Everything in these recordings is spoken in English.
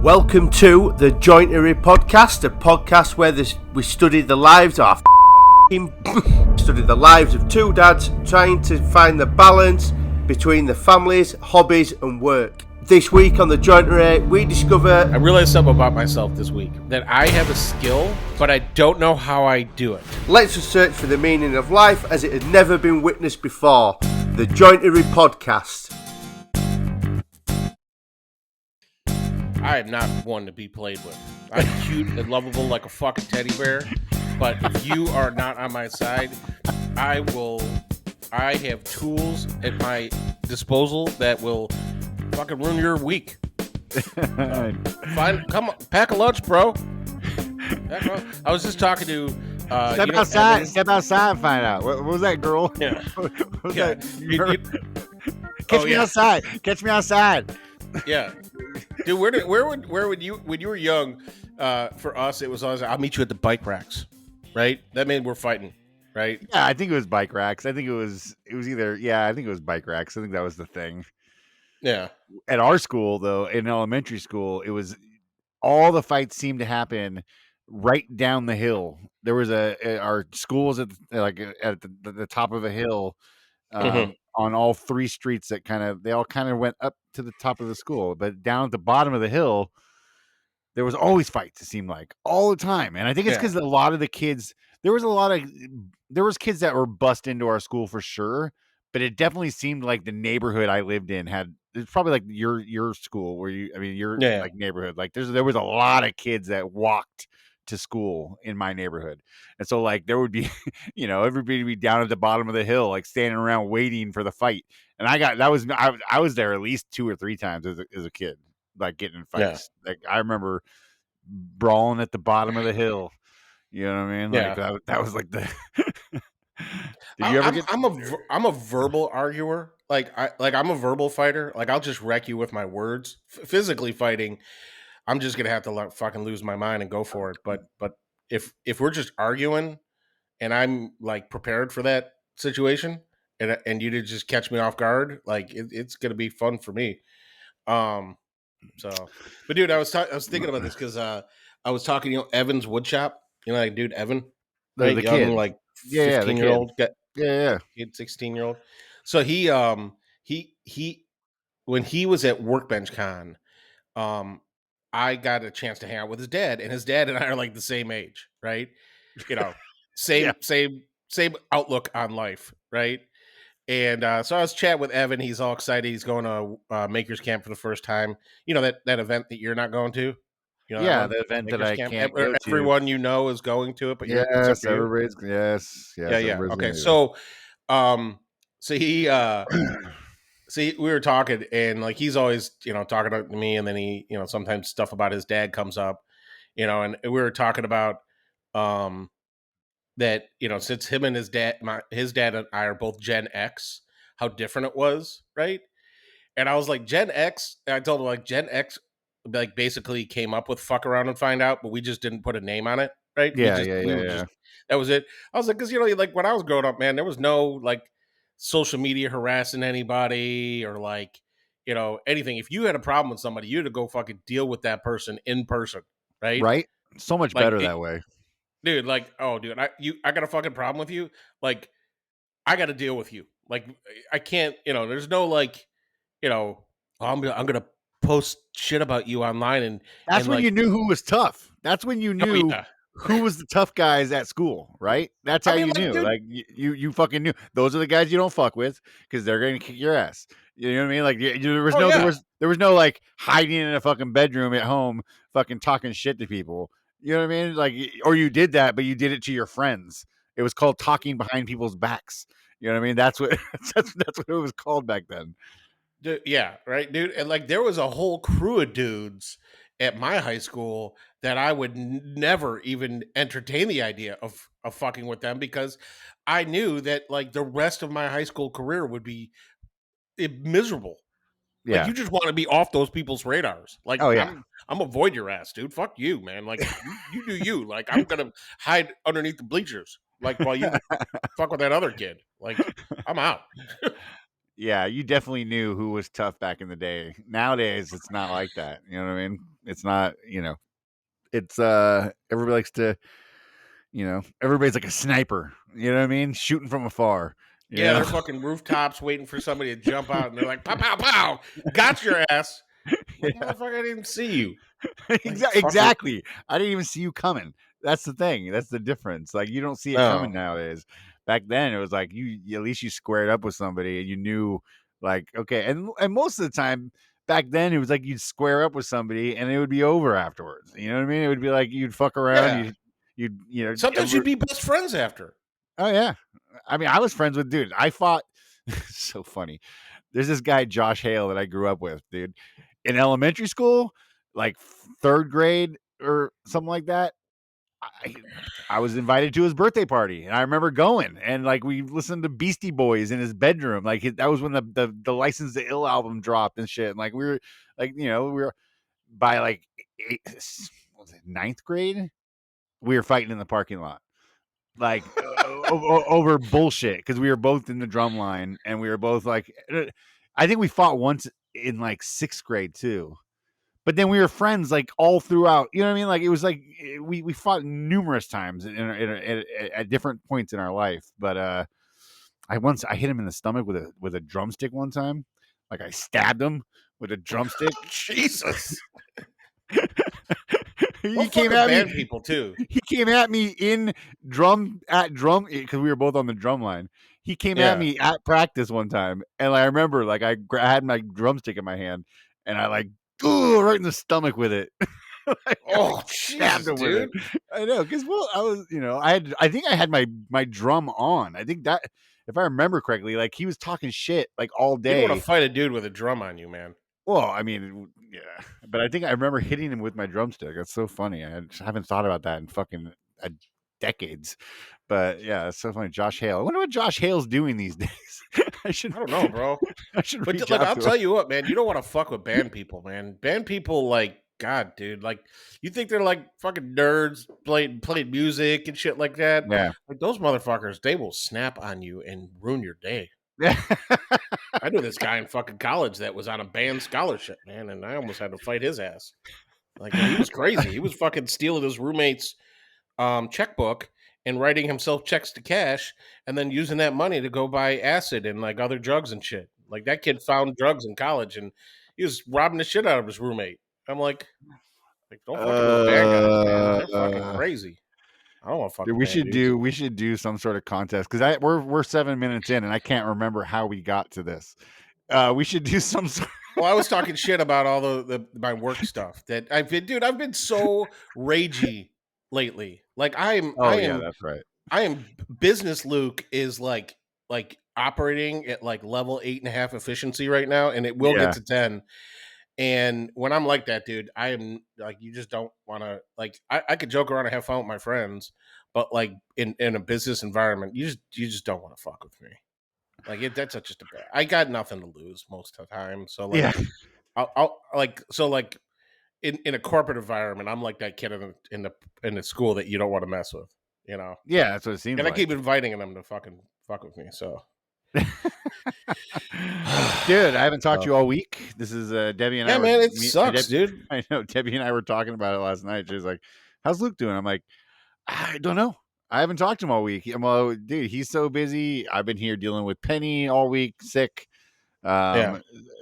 Welcome to the Jointery podcast, a podcast where we study the lives of study the lives of two dads trying to find the balance between the families, hobbies and work. This week on the Jointery, we discover... I realized something about myself this week, that I have a skill, but I don't know how I do it. Let's search for the meaning of life as it had never been witnessed before. The Jointery podcast. I am not one to be played with. I'm cute and lovable like a fucking teddy bear, but if you are not on my side, I have tools at my disposal that will fucking ruin your week. Come on, pack a lunch, bro. I was just talking to Step outside and find out. What was that girl? Yeah. What was that? Catch me outside. Yeah. Dude, where would you, when you were young, for us, it was always, I'll meet you at the bike racks, right? That meant we're fighting, right? Yeah, I think it was bike racks. I think it was bike racks. I think that was the thing. Yeah. At our school, though, in elementary school, it was all the fights seemed to happen right down the hill. There was our school was at the top of a hill, on all three streets that they all went up to the top of the school, but down at the bottom of the hill, there was always fights. It seemed like all the time, and I think it's because a lot of the kids. There was kids that were bussed into our school for sure, but it definitely seemed like the neighborhood I lived in had. It's probably like your school where your like neighborhood. Like there was a lot of kids that walked to school in my neighborhood, and so like there would be, everybody would be down at the bottom of the hill, like standing around waiting for the fight. And I was there at least 2 or 3 times as a kid, like getting in fights. Yeah. Like I remember brawling at the bottom of the hill. You know what I mean? Like that was like the. Did you ever get? I'm a verbal arguer. I'm a verbal fighter. Like I'll just wreck you with my words. Physically fighting, I'm just gonna have to fucking lose my mind and go for it. But if we're just arguing, and I'm like prepared for that situation, and you did just catch me off guard, like it's gonna be fun for me. So, but dude, I was thinking about this because I was talking, Evan's woodshop. Like dude, Evan, the young, kid. like 15-year-old, 16-year-old. So he when he was at Workbench Con, I got a chance to hang out with his dad, and his dad and I are like the same age, right? Same outlook on life, right? And so I was chatting with Evan. He's all excited. He's going to Makers Camp for the first time. You know that event that you're not going to. The event Makers that I Camp. can't go to. Everyone is going to it, but yes, everybody's yes. Yeah. Okay, so we were talking, and like he's always talking to me, and then he sometimes stuff about his dad comes up, and we were talking about that since him and his dad and I are both Gen X, how different it was, right? And I was like, Gen X, and I told him like Gen X like basically came up with fuck around and find out, but we just didn't put a name on it, right? Yeah. That was it. I was like, because like when I was growing up, man, there was no like social media harassing anybody or like anything. If you had a problem with somebody, you had to go fucking deal with that person in person, right? Right. So much better that way, dude. Like, oh, dude, I got a fucking problem with you. Like, I got to deal with you. Like, I can't. There's no like, I'm gonna post shit about you online, and that's when you knew who was tough. That's when you knew who was the tough guys at school, right? That's how you knew. Dude, like you fucking knew those are the guys you don't fuck with because they're gonna kick your ass. You know what I mean? Like there was no like hiding in a fucking bedroom at home, fucking talking shit to people. You know what I mean? Like, or you did that, but you did it to your friends. It was called talking behind people's backs. You know what I mean? That's what that's what it was called back then. Dude, yeah, right, dude. And like there was a whole crew of dudes at my high school that I would never even entertain the idea of fucking with them because I knew that like the rest of my high school career would be miserable. Yeah. Like you just want to be off those people's radars. Like, oh yeah, I'm avoid your ass, dude. Fuck you, man. Like you do you. Like I'm gonna hide underneath the bleachers. Like while you fuck with that other kid. Like I'm out. Yeah, you definitely knew who was tough back in the day. Nowadays, it's not like that. You know what I mean? It's not. It's everybody likes to. Everybody's like a sniper. You know what I mean? Shooting from afar. You Yeah, know? they're fucking rooftops waiting for somebody to jump out, and they're like, pow, pow, pow, got your ass. I'm like, Yeah. motherfucker, I didn't see you. Like, fucker. Exactly. I didn't even see you coming. That's the thing. That's the difference. Like you don't see it No. coming nowadays. Back then, it was like at least you squared up with somebody and you knew, like, okay. And most of the time back then, it was like you'd square up with somebody and it would be over afterwards. You know what I mean? It would be like you'd fuck around. Yeah. Sometimes Ever, you'd be best friends after. oh yeah. I mean, I was friends with dude. I fought. So funny. There's this guy Josh Hale that I grew up with, dude, in elementary school, like third grade or something like that. I was invited to his birthday party, and I remember going, and like we listened to Beastie Boys in his bedroom. Like that was when the License to Ill album dropped and shit. And like we were like, we were by like what was it, ninth grade, we were fighting in the parking lot. Like over bullshit because we were both in the drum line and we were both like, I think we fought once in like sixth grade too, but then we were friends like all throughout. You know what I mean? Like it was like we fought numerous times at different points in our life. But I hit him in the stomach with a drumstick one time. Like I stabbed him with a drumstick. Jesus. He came at band me. people too. He came at me in drum because we were both on the drum line. He came at me at practice one time, and I remember like I had my drumstick in my hand, and I like right in the stomach with it. Like, Oh, stabbed Jesus, him with it. dude. I know because I was I think I had my drum on. I think that if I remember correctly, like he was talking shit like all You day. don't want to fight a dude with a drum on you, man. Well, I mean, yeah, but I think I remember hitting him with my drumstick. That's so funny. I haven't thought about that in fucking decades. But yeah, it's so funny. Josh Hale. I wonder what Josh Hale's doing these days. I don't know, bro. I should But reach like, out I'll to tell him. you what, man. You don't want to fuck with band people, man. Band people, like, God, dude. Like, you think they're like fucking nerds playing music and shit like that? Yeah. Like those motherfuckers, they will snap on you and ruin your day. Yeah. I knew this guy in fucking college that was on a band scholarship, man, and I almost had to fight his ass. Like, he was crazy. He was fucking stealing his roommate's checkbook and writing himself checks to cash and then using that money to go buy acid and like other drugs and shit. Like that kid found drugs in college and he was robbing the shit out of his roommate. I'm like don't fucking with band guys, man. They're fucking crazy. I don't want to fuck Dude, with band dudes. we should do some sort of contest because we're 7 minutes in and I can't remember how we got to this. We should do some sort. Well, I was talking shit about all my work stuff that I've been so ragey lately. Like That's right. I am business Luke is like operating at like level 8.5 efficiency right now, and it will get to 10. And when I'm like that, dude, I am like, you just don't want to like. I could joke around and have fun with my friends, but like in a business environment, you just don't want to fuck with me. Like that's just a bad. I got nothing to lose most of the time, so like, I'll like so like in a corporate environment, I'm like that kid in the school that you don't want to mess with, you know. Yeah, that's what it seems And like. I keep inviting them to fucking fuck with me. So, dude, I haven't talked to you all week. This is Debbie and I. Yeah, man, it sucks, dude. I know Debbie and I were talking about it last night. She was like, "How's Luke doing?" I'm like, "I don't know. I haven't talked to him all week." I'm like, dude, he's so busy. I've been here dealing with Penny all week, sick.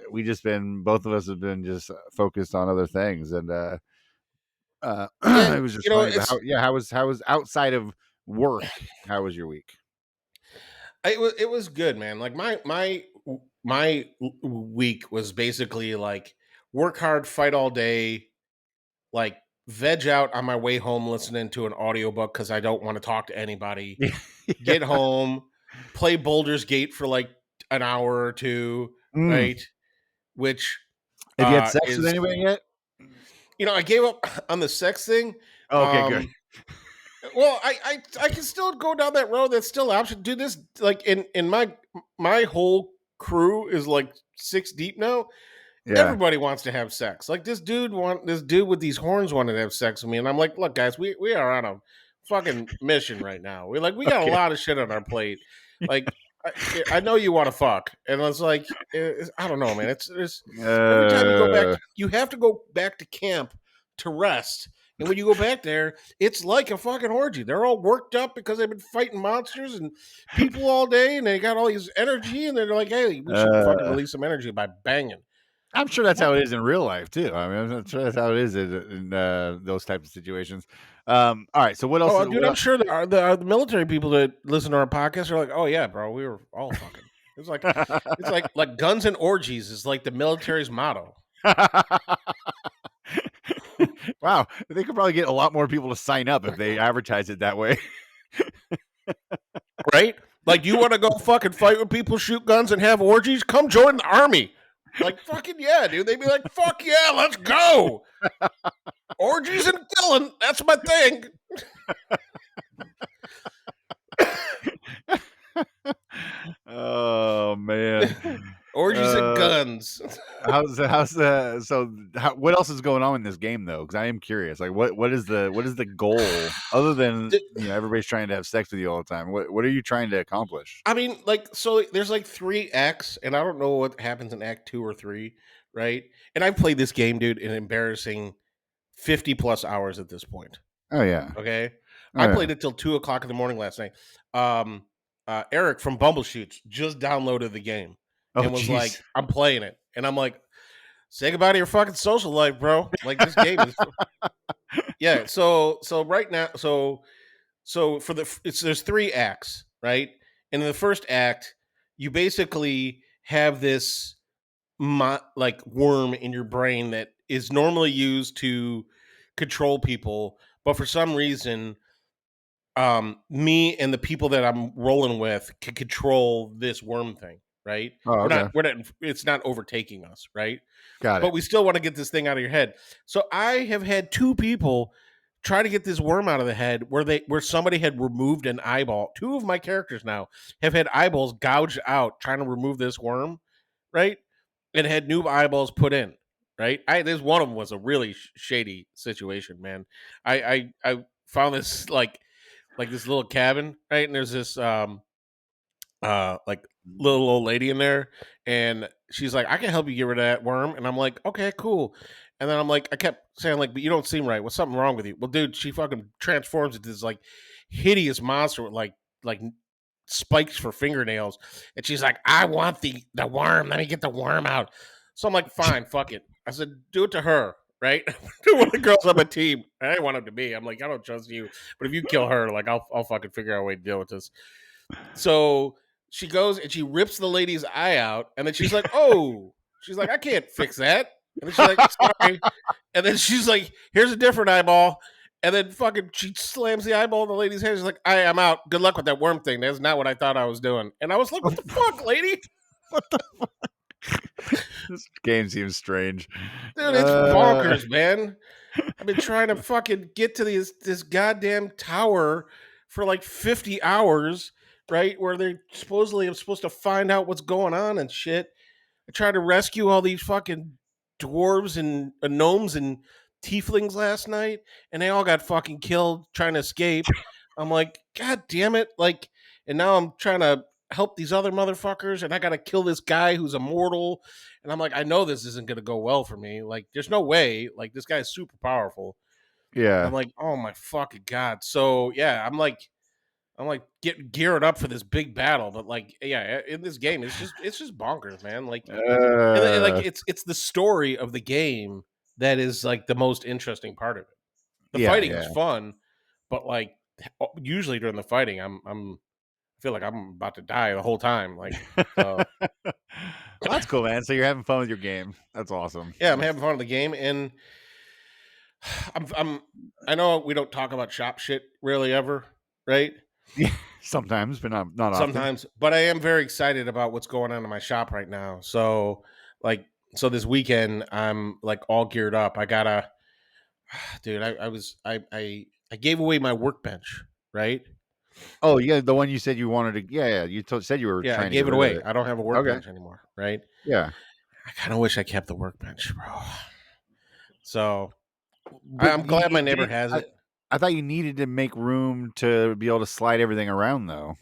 We just been both of us have been just focused on other things, and it was just funny. How was outside of work? How was your week? It was good, man. Like my week was basically like work hard, fight all day, like veg out on my way home listening to an audiobook because I don't want to talk to anybody. Get home, play Baldur's Gate for like an hour or two, right? Which have you had sex with anybody yet? I gave up on the sex thing. Okay, good. Well, I can still go down that road. That's still an option. Do this like in my whole crew is like 6 deep now. Yeah. Everybody wants to have sex. Like this dude with these horns wanted to have sex with me, and I'm like, look, guys, we are on a fucking mission right now. We got a lot of shit on our plate. Like I know you want to fuck, and it's like I don't know, man. It's every time you go back, Uh, you have to go back to camp to rest. And when you go back there, it's like a fucking orgy. They're all worked up because they've been fighting monsters and people all day, and they got all these energy, and they're like, "Hey, we should fucking release some energy by banging." I'm sure that's how it is in real life too. I mean, I'm sure that's how it is in those types of situations. All right. So what else? Oh, dude, I'm sure the military people that listen to our podcast are like, "Oh yeah, bro, we were all fucking." It's like guns and orgies is like the military's motto. Wow, they could probably get a lot more people to sign up if they advertise it that way. Right? Like, you want to go fucking fight with people, shoot guns, and have orgies? Come join the army. Like, fucking yeah, dude. They'd be like, fuck yeah, let's go. Orgies and killing, that's my thing. Oh man. Orgies and guns. What else is going on in this game though? Because I am curious. Like, what is the goal other than everybody's trying to have sex with you all the time? What are you trying to accomplish? I mean, like, so there's like 3 acts, and I don't know what happens in act 2 or 3, right? And I've played this game, dude, an embarrassing 50 plus hours at this point. Oh yeah. Okay. Oh, I yeah. played it till 2:00 in the morning last night. Eric from Bumbleshoots just downloaded the game and was like, geez. I'm playing it. And I'm like, say goodbye to your fucking social life, bro. Like, this game is yeah. So right now, so for there's 3 acts, right? And in the first act, you basically have this like worm in your brain that is normally used to control people, but for some reason, me and the people that I'm rolling with can control this worm thing, right? Oh, okay. We're not, it's not overtaking us, right? Got But it. we still want to get this thing out of your head. So I have had 2 people try to get this worm out of the head where somebody had removed an eyeball. 2 of my characters now have had eyeballs gouged out trying to remove this worm, right? And had new eyeballs put in, right? There's one of them was a really shady situation, man. I found this like this little cabin, right? And there's this like little old lady in there, and she's like, I can help you get rid of that worm. And I'm like, okay, cool. And then I'm like, I kept saying, like, but you don't seem right. What's something wrong with you? Well, dude, she fucking transforms into this like hideous monster with like spikes for fingernails. And she's like, I want the worm. Let me get the worm out. So I'm like, fine, fuck it. I said, do it to her, right? One of the girls on my team. I didn't want him to be. I'm like, I don't trust you. But if you kill her, like, I'll fucking figure out a way to deal with this. So she goes and she rips the lady's eye out, and then she's like, "Oh," she's like, "I can't fix that." And then she's like, "Sorry." And then she's like, "Here's a different eyeball." And then fucking she slams the eyeball in the lady's head. She's like, I'm out. Good luck with that worm thing. That's not what I thought I was doing. And I was like, what the fuck, lady? This game seems strange. Dude, it's bonkers, man. I've been trying to fucking get to this goddamn tower for like 50 hours, right? Where they supposedly I'm supposed to find out what's going on and shit. I tried to rescue all these fucking dwarves and gnomes and tieflings last night, and they all got fucking killed trying to escape. I'm like, God damn it. Like, and now I'm trying to help these other motherfuckers, and I gotta kill this guy who's immortal. And I'm like, I know this isn't gonna go well for me. Like, there's no way. Like, this guy's super powerful. Yeah. I'm like, oh my fucking God. So yeah, I'm like getting geared up for this big battle, but like, yeah, in this game, it's just bonkers, man. Like, and, like it's the story of the game that is like the most interesting part of it. The fighting is fun, but like usually during the fighting, I feel like I'm about to die the whole time. Like, Well, that's cool, man. So you're having fun with your game. That's awesome. yeah, I'm having fun with the game, and I know we don't talk about shop shit really ever, right? Sometimes, but not often. Sometimes, but I am very excited about what's going on in my shop right now. So, like, so this weekend I'm like all geared up. I gotta, dude. I gave away my workbench, right? Oh, yeah, the one you said you wanted to. Yeah, you said you were Yeah, I trying to gave get it rid away. of it. I don't have a workbench anymore, right? Yeah, I kind of wish I kept the workbench, bro. So but I'm glad my neighbor has it. I thought you needed to make room to be able to slide everything around, though.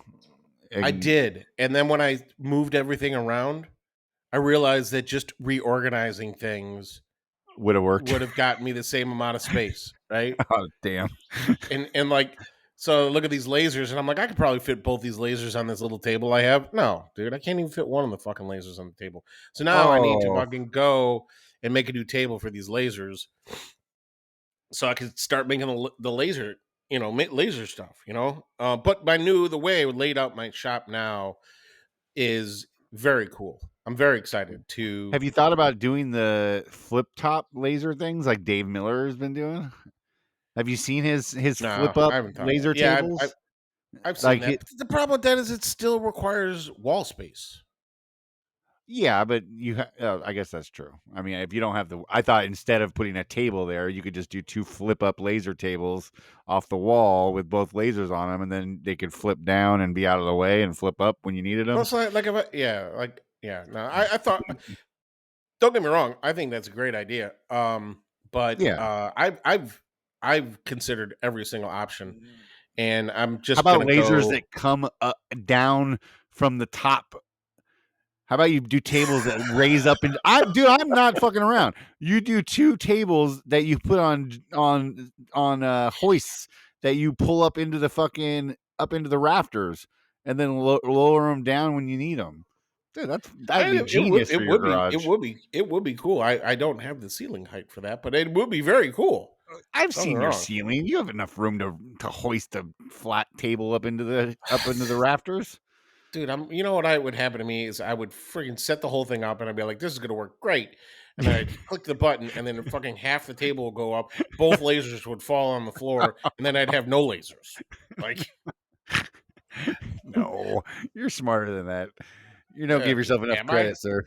I did. And then when I moved everything around, I realized that just reorganizing things would have worked. would have gotten me the same amount of space, right? Oh, damn. And like, so look at these lasers, and I'm like, I could probably fit both these lasers on this little table I have. No, dude, I can't even fit one of the fucking lasers on the table. So now I need to Oh, fucking go and make a new table for these lasers, so I could start making the laser, laser stuff, But the way I would laid out my shop now is very cool. I'm very excited to. have you thought about doing the flip top laser things like Dave Miller has been doing? Have you seen his No, flip up I haven't thought about laser it. Yeah, tables? I've seen Like that. But the problem with that is it still requires wall space. yeah, but I guess that's true. I mean, if you don't have I thought instead of putting a table there, you could just do 2 flip up laser tables off the wall with both lasers on them, and then they could flip down and be out of the way and flip up when you needed them. Plus, like if yeah. No, I thought. Don't get me wrong. I think that's a great idea. But Yeah. I've considered every single option, and I'm How just about gonna lasers go. that come down from the top? How about you do tables that raise up and I'm not fucking around. You do 2 tables that you put on hoists that you pull up into the rafters and then lower them down when you need them. Dude, that'd be genius for your garage. It would be cool. I don't have the ceiling height for that, but it would be very cool. I've Don't get seen me your wrong. ceiling. You have enough room to hoist a flat table up into the rafters. Dude, you know what would happen to me is I would freaking set the whole thing up and I'd be like, this is gonna work great. And then I'd click the button and then fucking half the table would go up, both lasers would fall on the floor, and then I'd have no lasers. Like No, you're smarter than that. You don't give yourself enough am I? credit, sir.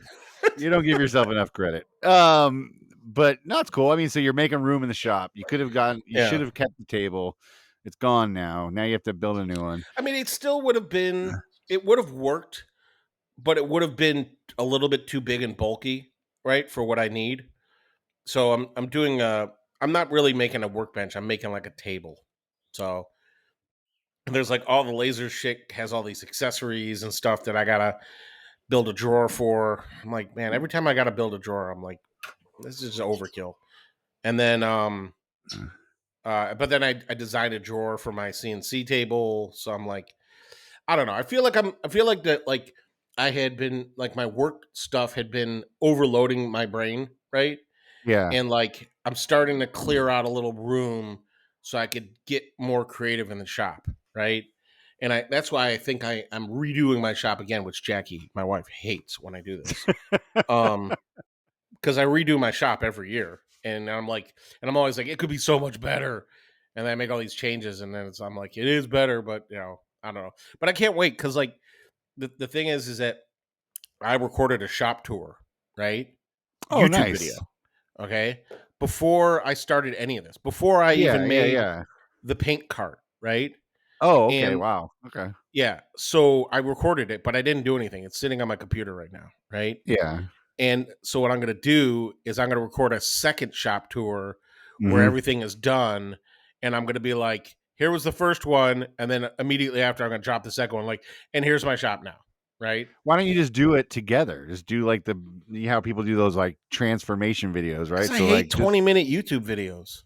You don't give yourself enough credit. But no, it's cool. I mean, so you're making room in the shop. You should Yeah. have kept the table. It's gone now. Now you have to build a new one. I mean, it would have worked, but it would have been a little bit too big and bulky, right, for what I need. So I'm not really making a workbench. I'm making like a table. So there's like all the laser shit has all these accessories and stuff that I gotta build a drawer for. I'm like, man, every time I gotta build a drawer, I'm like, this is just overkill. And then but then I designed a drawer for my CNC table. So I'm like, I don't know. I feel like that like I had been like my work stuff had been overloading my brain, right? Yeah. And like I'm starting to clear out a little room so I could get more creative in the shop, right? And that's why I think I'm redoing my shop again, which Jackie, my wife, hates when I do this. Because I redo my shop every year, and I'm always like, it could be so much better, and then I make all these changes, and then I'm like, it is better, but I don't know, but I can't wait because like the thing is that I recorded a shop tour, right? Oh, YouTube nice. video, okay, before I started any of this, before I Yeah, even made yeah. the paint cart, right? Oh, okay. And Wow. Okay. yeah, so I recorded it, but I didn't do anything. It's sitting on my computer right now, right? Yeah. And so what I'm going to do is I'm going to record a second shop tour where Mhm. everything is done, and I'm going to be like, here was the first one, and then immediately after I'm going to drop the second one, like, and here's my shop now, right? Why don't you just do it together? Just do like how people do those like transformation videos, right? Because I So hate like just 20-minute YouTube videos.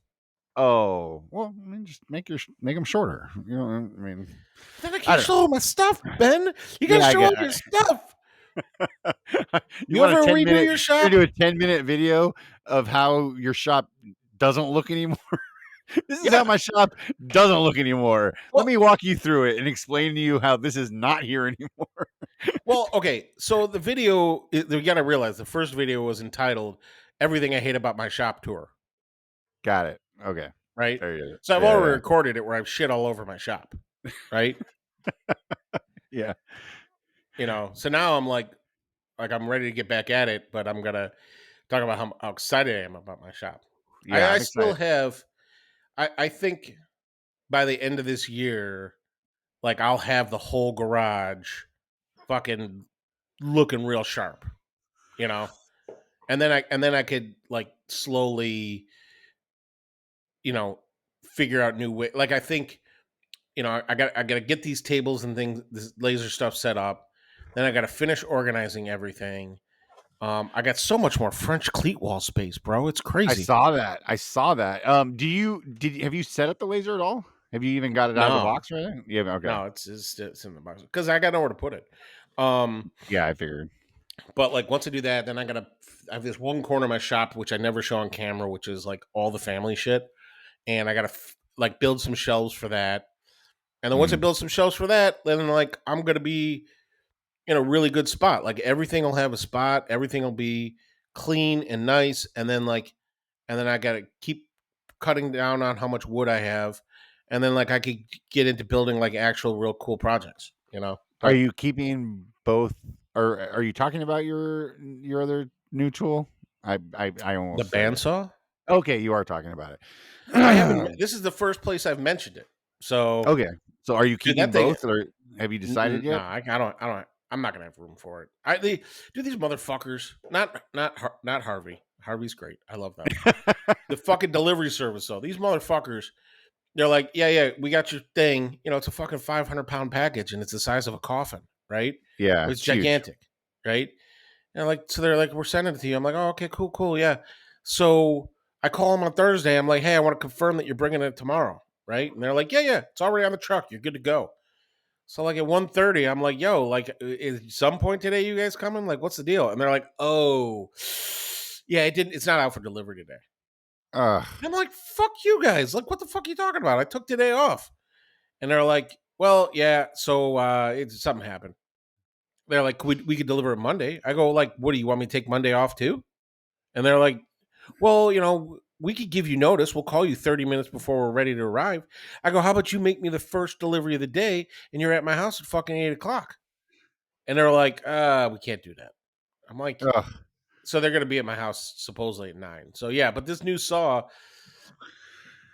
oh, well, I mean, just make them shorter. You know, I mean, Then I I can't don't know. show my stuff, Ben. You got to Yeah, I show get. them your stuff. You You want a ever 10 redo minute? your You're shop? gonna do a 10-minute video of how your shop doesn't look anymore. This is how Yeah. my shop doesn't look anymore. Let Well, me walk you through it and explain to you how this is not here anymore. okay. So the video, you got to realize the first video was entitled "Everything I Hate About My Shop Tour." Got it. Okay. Right. There you go. So I've already Yeah. recorded it where I've shit all over my shop. Right. Yeah. So now I'm like I'm ready to get back at it, but I'm gonna talk about how excited I am about my shop. Yeah. I I'm still excited. have. I think by the end of this year, like I'll have the whole garage fucking looking real sharp, you know, and then I could like slowly, figure out new way. Like I think I got to get these tables and things, this laser stuff set up. Then I got to finish organizing everything. I got so much more French cleat wall space, bro. It's I crazy. saw that. I saw that. Have you set up the laser at all? Have you even got it out of the No, box or anything? Yeah. Okay. no, it's in the box because I got nowhere to put it. Um, Yeah, I figured. but like once I do that, then I have this one corner of my shop which I never show on camera, which is like all the family shit, and I gotta like build some shelves for that. And then once I Mm. build some shelves for that, then like I'm gonna be in a really good spot. Like everything will have a spot, everything will be clean and nice, and then I gotta keep cutting down on how much wood I have, and then like I could get into building like actual real cool projects, Are But you keeping both? Or are you talking about your other new tool? I the almost said it. bandsaw, Okay, you are talking about I haven't. it. This is the first place I've mentioned it. So, Okay. So are you dude, that keeping thing. both, or have you decided No, yet? I don't. I don't. I'm not gonna have room for it. These motherfuckers. Not Harvey. Harvey's great. I love them. The fucking delivery service though. These motherfuckers. They're like, yeah, we got your thing. It's a fucking 500-pound package and it's the size of a coffin, right? Yeah, It's it's huge. gigantic, right? And they're like, we're sending it to you. I'm like, oh, okay, cool, yeah. So I call them on Thursday. I'm like, hey, I want to confirm that you're bringing it tomorrow, right? And they're like, yeah, it's already on the truck. You're good to go. So like at 1:30, I'm like, yo, like is some point today you guys coming? Like, what's the deal? And they're like, oh, yeah, it's not out for delivery today. Ugh. And I'm like, fuck you guys. Like, what the fuck are you talking about? I took today off. And they're like, well, yeah, so something happened. They're like, we could deliver it Monday. I go, like, what do you want me to take Monday off too? And they're like, well, we could give you notice. We'll call you 30 minutes before we're ready to arrive. I go, how about you make me the first delivery of the day and you're at my house at fucking 8 o'clock? And they're like, we can't do that. I'm like, Ugh. so they're gonna be at my house supposedly at 9. So yeah, but this new saw,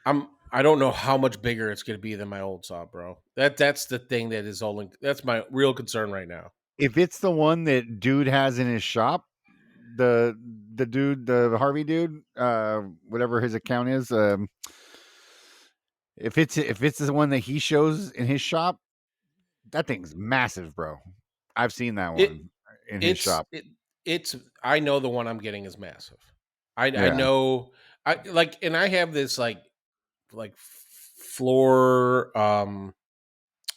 I don't know how much bigger it's gonna be than my old saw, bro. That's the thing that is only that's my real concern right now. If it's the one that dude has in his shop, the the Harvey dude, whatever his account is, if it's the one that he shows in his shop, that thing's massive, bro. I've seen that It one in his it's shop. it, it's I know the one I'm getting is massive. I Yeah. know and I have this floor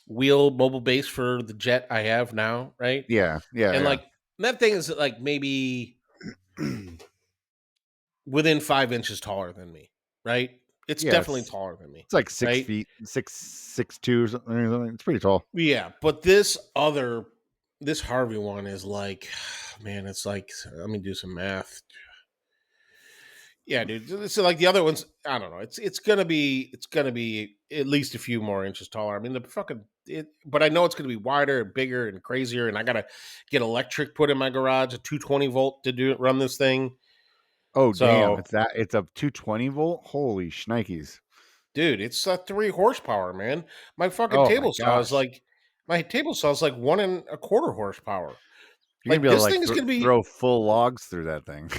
wheel mobile base for the jet I have now, right? Yeah. Yeah. And Yeah. like that thing is like maybe within 5 inches taller than me, right? It's Yeah. definitely taller than me, It's like 6 right? feet, 6'2" or something. It's pretty tall. Yeah, but this Harvey one is like, man, it's like, let me do some math. Yeah, dude. So like the other ones, I don't know. It's gonna be at least a few more inches taller. I mean, but I know it's gonna be wider and bigger and crazier. And I gotta get electric put in my garage, a 220-volt to run this thing. Oh damn! So, It's a 220-volt. Holy shnikes! dude, it's 3 horsepower, man. My fucking Oh my table saw is gosh! like my table saw is like 1.25 horsepower. You're gonna be Like able to this like thing is gonna be. throw full logs through that thing.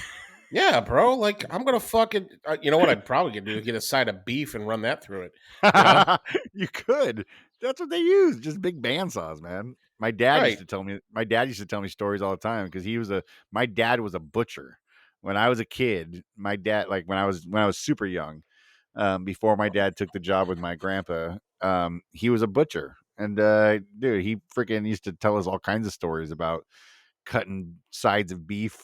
Yeah, bro. Like I'm gonna fucking. You know what I'd probably gonna do? Get a side of beef and run that through it. You know? You could. That's what they use. Just big bandsaws, man. My dad used Right. to tell me. My dad used to tell me stories all the time because he was a. My dad was a butcher when I was a kid. My dad, like when I was super young, before my dad took the job with my grandpa, he was a butcher, and dude, he freaking used to tell us all kinds of stories about cutting sides of beef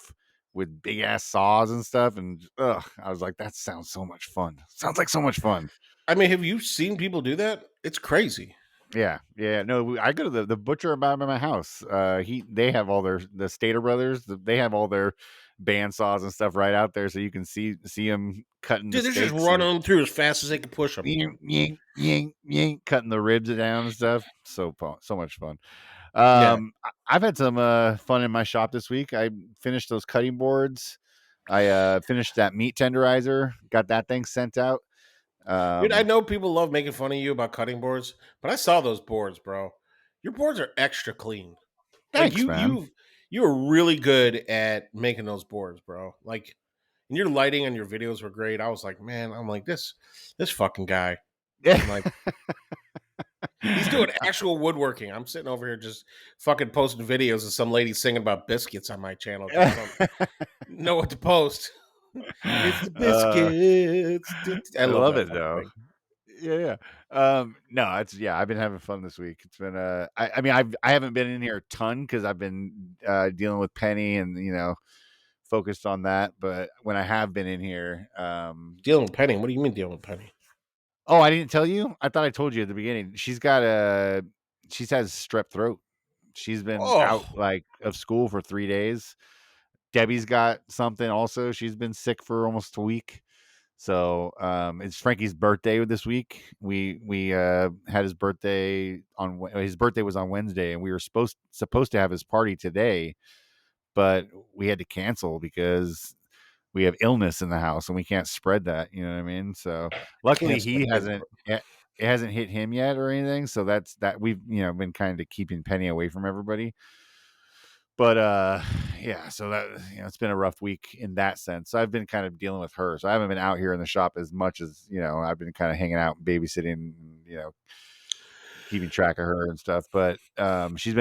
with big ass saws and stuff. And I was like, that sounds so much fun. Sounds like so much fun. I mean, have you seen people do that? It's crazy. Yeah, yeah. No, I go to the butcher about by my house. They have all the Stater brothers. They have all their band saws and stuff right out there, so you can see them cutting the Dude, they're just steaks and running them through as fast as they can push them. yink, yink, yink, yink, cutting the ribs down and stuff. So much fun. Yeah, I've had some fun in my shop this week. I finished those cutting boards. I finished that meat tenderizer. Got that thing sent out. dude. I Um, know people love making fun of you about cutting boards, but I saw those boards, bro. Your boards are extra clean. Like Thanks, man. you are really good at making those boards, bro. Like, and your lighting on your videos were great. I was like, man, I'm like this fucking guy. Yeah. I'm like, He's doing actual woodworking. I'm sitting over here just fucking posting videos of some lady singing about biscuits on my channel because I don't know what to post. It's the Uh, biscuits. I I love love that it fucking though. thing. Yeah. No, it's I've been having fun this week. It's been I mean I haven't been in here a ton because I've been dealing with Penny and focused on that. But when I have been in here, Dealing with Penny. What do you mean dealing with Penny? oh, I didn't tell you. I thought I told you at the beginning. She's has strep throat. She's been out Oh, like of school for 3 days. Debbie's got something also. She's been sick for almost a week. So it's Frankie's birthday this week. We had his birthday his birthday was on Wednesday, and we were supposed to have his party today, but we had to cancel because we have illness in the house and we can't spread that. You know what I mean? So luckily can't spread it hasn't hit him yet or anything. So that's that we've been kind of keeping Penny away from everybody. But yeah, so that it's been a rough week in that sense. So I've been kind of dealing with her. So I haven't been out here in the shop as much as I've been kind of hanging out, babysitting, keeping track of her and stuff. But she's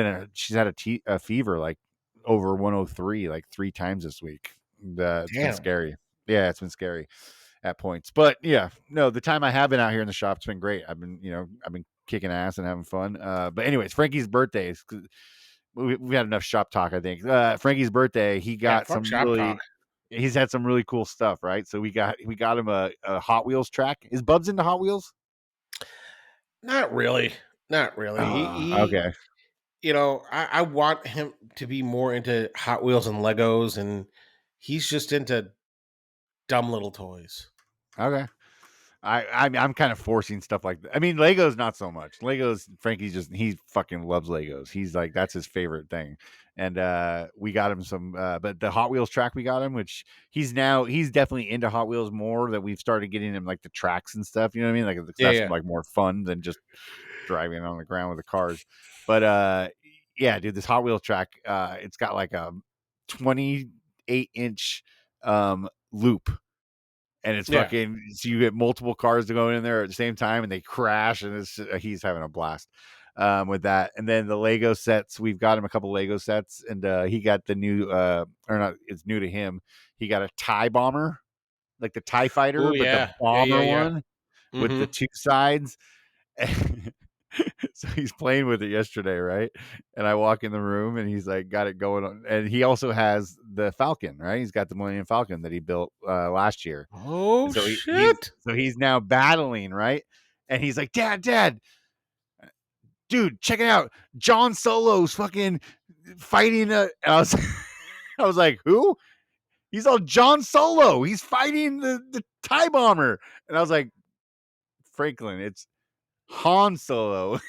had a fever like over 103 like 3 times this week. It's been Damn. scary. Yeah, it's been scary at points. But yeah, no, the time I have been out here in the shop, it's been great. I've been kicking ass and having fun. But anyways, Frankie's birthday is. We've had enough shop talk, I think. Frankie's birthday, he Yeah, got fuck shop talk. he's had some really cool stuff, right? So we got him a Hot Wheels track. Is Bubs into Hot Wheels? Not really. Not really. Okay. I want him to be more into Hot Wheels and Legos, and he's just into dumb little toys. Okay. I'm kind of forcing stuff like that. I mean, Legos not so much. Legos, Frankie's he fucking loves Legos. He's like that's his favorite thing. And we got him some but the Hot Wheels track we got him, which he's definitely into Hot Wheels more, that we've started getting him like the tracks and stuff, you know what I mean? Like Yeah, that's yeah. like more fun than just driving on the ground with the cars. But yeah, dude, this Hot Wheels track, it's got like a 28-inch loop, and it's Yeah. fucking, so you get multiple cars to go in there at the same time and they crash, and he's having a blast with that. And then the Lego sets, we've got him a couple Lego sets, and he got the new or not, it's new to him, he got a TIE bomber, like the TIE fighter, Oh but the yeah. Yeah, yeah, bomber yeah. one with the Mm-hmm. 2 sides. So he's playing with it yesterday, right? And I walk in the room and he's like got it going on, and he also has the Falcon, right? He's got the Millennium Falcon that he built last year. Oh And so shit. he's now battling, right? And he's like, Dad, dude, check it out. John Solo's fucking fighting and I was like, who? He's all John Solo. He's fighting the TIE bomber. And I was like, Franklin, it's Han Solo.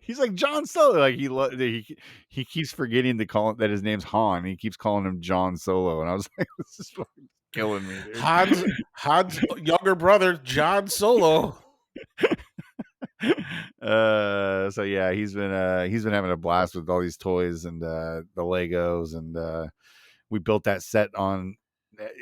He's like John Solo. Like he keeps forgetting to call it that his name's Han. He keeps calling him John Solo. And I was like, this is fucking killing me, dude. Han's younger brother, John Solo. So yeah, he's been having a blast with all these toys and the Legos, and we built that set on.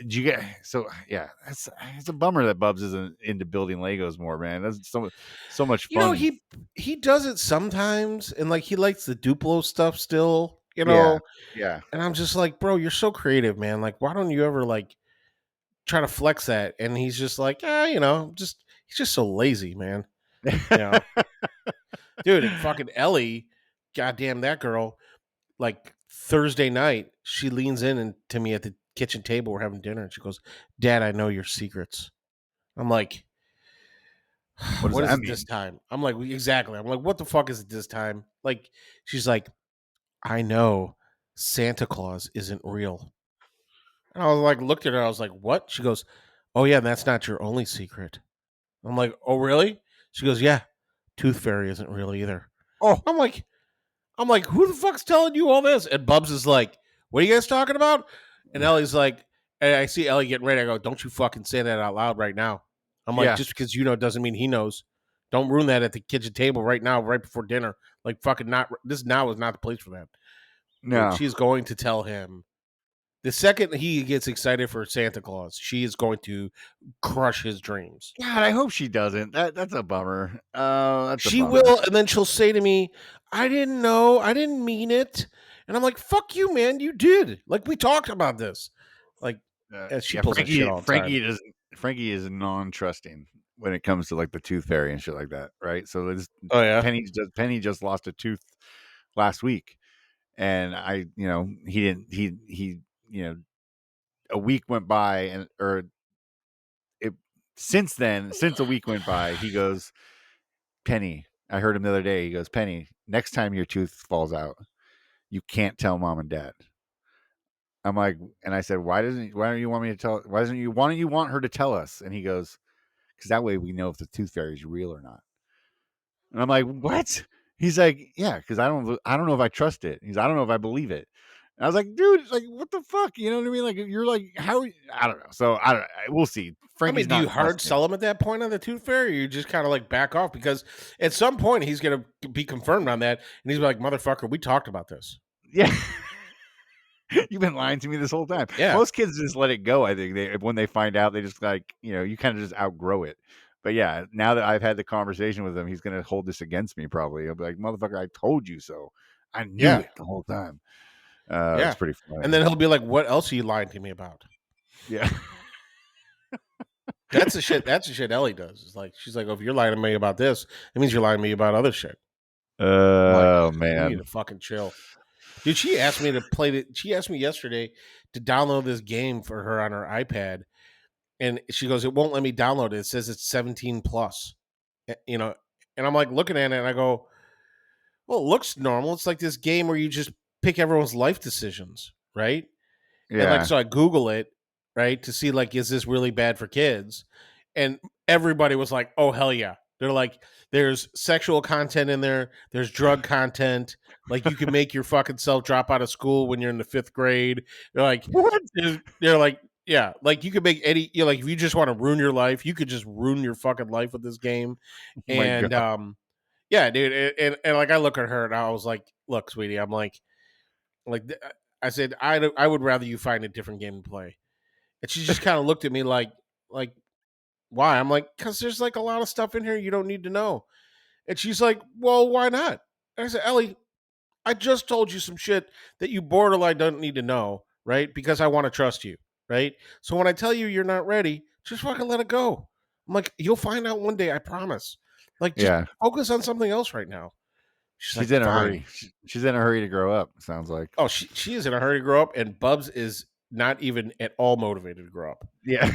Did you get so yeah? It's a bummer that Bubs isn't into building Legos more, man. That's so much You know, fun. he does it sometimes, and like he likes the Duplo stuff still, Yeah, yeah. And I'm just like, bro, you're so creative, man. Like, why don't you ever like try to flex that? And he's just like, just he's just so lazy, man. You know, dude, and fucking Ellie, goddamn that girl. Like Thursday night, she leans in and to me at the kitchen table. We're having dinner, and she goes, "Dad, I know your secrets." I'm like, What does "What is that it this mean? time?" I'm like, "Exactly." I'm like, "What the fuck is it this time?" Like, she's like, "I know Santa Claus isn't real." And I was like, looked at her. I was like, "What?" She goes, "Oh yeah, that's not your only secret." I'm like, "Oh really?" She goes, "Yeah, Tooth Fairy isn't real either." Oh, I'm like, who the fuck's telling you all this? And Bubs is like, "What are you guys talking about?" And Ellie's like, and I see Ellie getting ready. I go, "Don't you fucking say that out loud right now." I'm like, yeah. just because you know doesn't mean he knows. Don't ruin that at the kitchen table right now, right before dinner. Like fucking not. This now is not the place for that. Dude, No. she's going to tell him The second he gets excited for Santa Claus, she is going to crush his dreams. God, I hope she doesn't. That's a bummer. That's a She bummer. will, and then she'll say to me, "I didn't know, I didn't mean it," and I'm like, "Fuck you, man, you did. Like we talked about this." Like, she Yeah, pulls that shit all the time. Frankie is non-trusting when it comes to like the tooth fairy and shit like that, right? So Oh yeah, Penny just lost a tooth last week, and he a week went by since a week went by, he goes, Penny. I heard him the other day. He goes, Penny, next time your tooth falls out, you can't tell mom and dad. I'm like, and I said, why don't you want me to tell? Why don't you want her to tell us? And he goes, because that way we know if the tooth fairy is real or not. And I'm like, what? He's like, yeah, because I don't know if I trust it. I don't know if I believe it. And I was like, dude, it's like, what the fuck? You know what I mean? Like, you're like, how? I don't know. So I don't. We'll see. Frankie's do not you hard trusting. sell him at that point on the tooth fairy, or you just kind of like back off because at some point he's gonna be confirmed on that, and he's like, "Motherfucker, we talked about this." Yeah. You've been lying to me this whole time. Yeah. Most kids just let it go. I think when they find out, they just like, you kind of just outgrow it. But yeah, now that I've had the conversation with him, he's going to hold this against me probably. He'll be like, motherfucker, I told you so. I knew it the whole time. Yeah. It's pretty funny. And then he'll be like, "What else are you lying to me about?" Yeah. That's the shit Ellie does. It's like, she's like, "Oh, if you're lying to me about this, it means you're lying to me about other shit." Oh, You man. need to fucking chill. Dude, she asked me to play it. She asked me yesterday to download this game for her on her iPad. And she goes, "It won't let me download it. It says it's 17 plus." And I'm like looking at it and I go, "Well, it looks normal. It's like this game where you just pick everyone's life decisions, right?" And like, Yeah. so I Google it, right, to see like, is this really bad for kids? And everybody was like, "Oh, hell yeah." They're like, there's sexual content in there. There's drug content. Like, you can make your fucking self drop out of school when you're in the 5th grade. They're like, What? they're like, yeah, like you could make any, like if you just want to ruin your life, you could just ruin your fucking life with this game. Oh my And God. yeah, dude, and like I look at her and I was like, "Look, sweetie," I'm like I said, I would rather you find a different game to play. And she just kind of looked at me like why? I'm like, because there's like a lot of stuff in here you don't need to know. And she's like, well, why not? And I said, Ellie, I just told you some shit that you borderline don't need to know, right? Because I want to trust you, right? So when I tell you you're not ready, just fucking let it go. I'm like, you'll find out one day, I promise. Like, just Yeah. focus on something else right now. She's She's like, in a fine. hurry. She's in a hurry to grow up, sounds like. Oh, she is in a hurry to grow up, and Bubs is not even at all motivated to grow up. Yeah.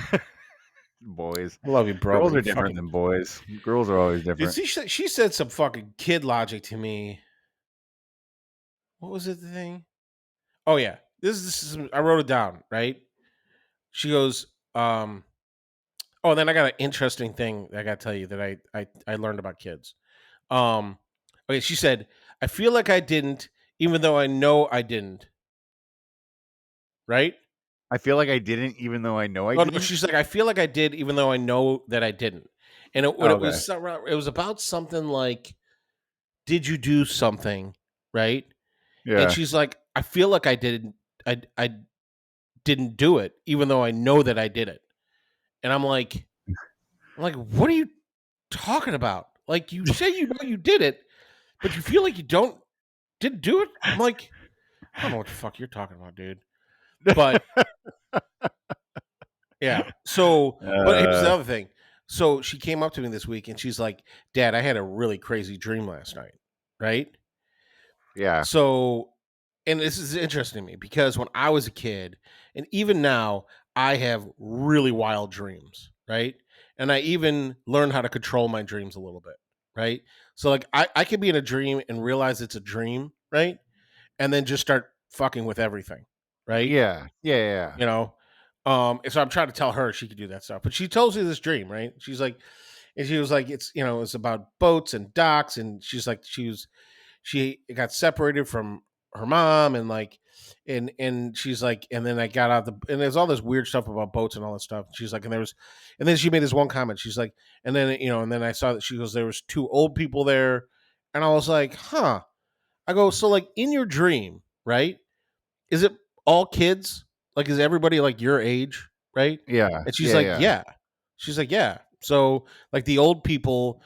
Boys. I love you, bro. Girls but are you different fucking than boys. Girls are always dude, different. she said some fucking kid logic to me. What was it? The thing? Oh yeah, this is I wrote it down. Right? She goes, oh, and then I got an interesting thing that I got to tell you that I learned about kids. Um, okay, she said, I feel like I didn't, even though I know I didn't. Right? I feel like I didn't, even though I know I Oh no, didn't. she's like, I feel like I did, even though I know that I didn't. And Oh, okay. it was about something like, did you do something? Right? And Yeah. she's like, I feel like I didn't do it, even though I know that I did it. And I'm like, what are you talking about? Like, you say you know you did it, but you feel like you didn't do it. I'm like, I don't know what the fuck you're talking about, dude. But yeah. So, but here's the other thing. So she came up to me this week and she's like, Dad, I had a really crazy dream last night. Right? Yeah. So, and this is interesting to me because when I was a kid, and even now, I have really wild dreams, right? And I even learn how to control my dreams a little bit, right? So, like, I could be in a dream and realize it's a dream, right? And then just start fucking with everything, right? Yeah. Yeah. You know? And so I'm trying to tell her she could do that stuff. But she tells me this dream, right? She's like, and she was like, it's about boats and docks. And she's like, she got separated from her mom and like and she's like, and then I got out and there's all this weird stuff about boats and all this stuff. She's like, and then she made this one comment. She's like, and then and then I saw that she goes, there was 2 old people there, and I was like, huh. I go, so like in your dream, right? Is it all kids? Like, is everybody like your age, right?" Yeah, And she's yeah, like, yeah. "Yeah." She's like, "Yeah." So like the old people,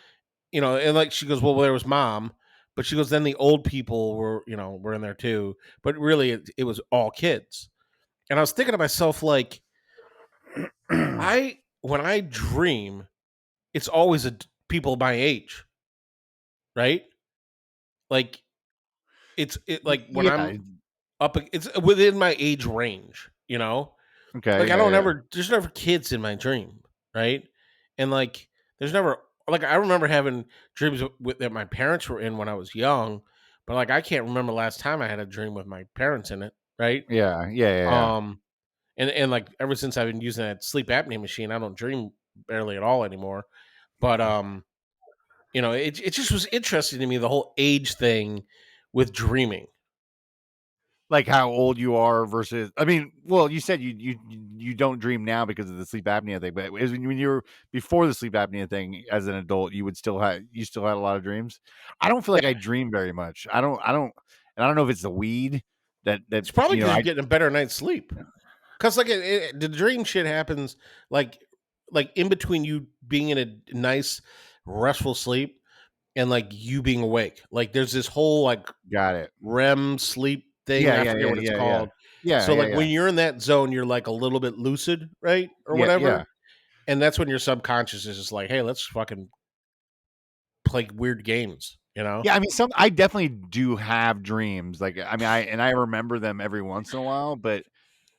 and like she goes, "Well, there was mom." But she goes, then the old people were in there too. But really, it was all kids. And I was thinking to myself, like, when I dream, it's always people my age, right? Like like when Yeah. I'm it's within my age range, Okay. Like I Yeah. don't Yeah. ever there's never kids in my dream, right? And like there's never like I remember having dreams that my parents were in when I was young, but like I can't remember last time I had a dream with my parents in it, right? Yeah. Yeah. Yeah. Yeah. Um and like ever since I've been using that sleep apnea machine, I don't dream barely at all anymore. But it just was interesting to me, the whole age thing with dreaming. Like how old you are versus. I mean, well, you said you don't dream now because of the sleep apnea thing, but when you were before the sleep apnea thing as an adult, you still had a lot of dreams. I don't feel like Yeah. I dream very much. And I don't know if it's the weed that It's probably because you're I getting a better night's sleep. Because like the dream shit happens like in between you being in a nice restful sleep and like you being awake. Like there's this whole like got it. REM sleep thing. Yeah. I Yeah. forget Yeah. what it's Yeah. Yeah. called. Yeah. So Yeah. like Yeah. when you're in that zone, you're like a little bit lucid, right, or Yeah. whatever. Yeah. And that's when your subconscious is just like, hey, let's fucking play weird games. Yeah, I mean, I definitely do have dreams. Like, I mean, I remember them every once in a while, but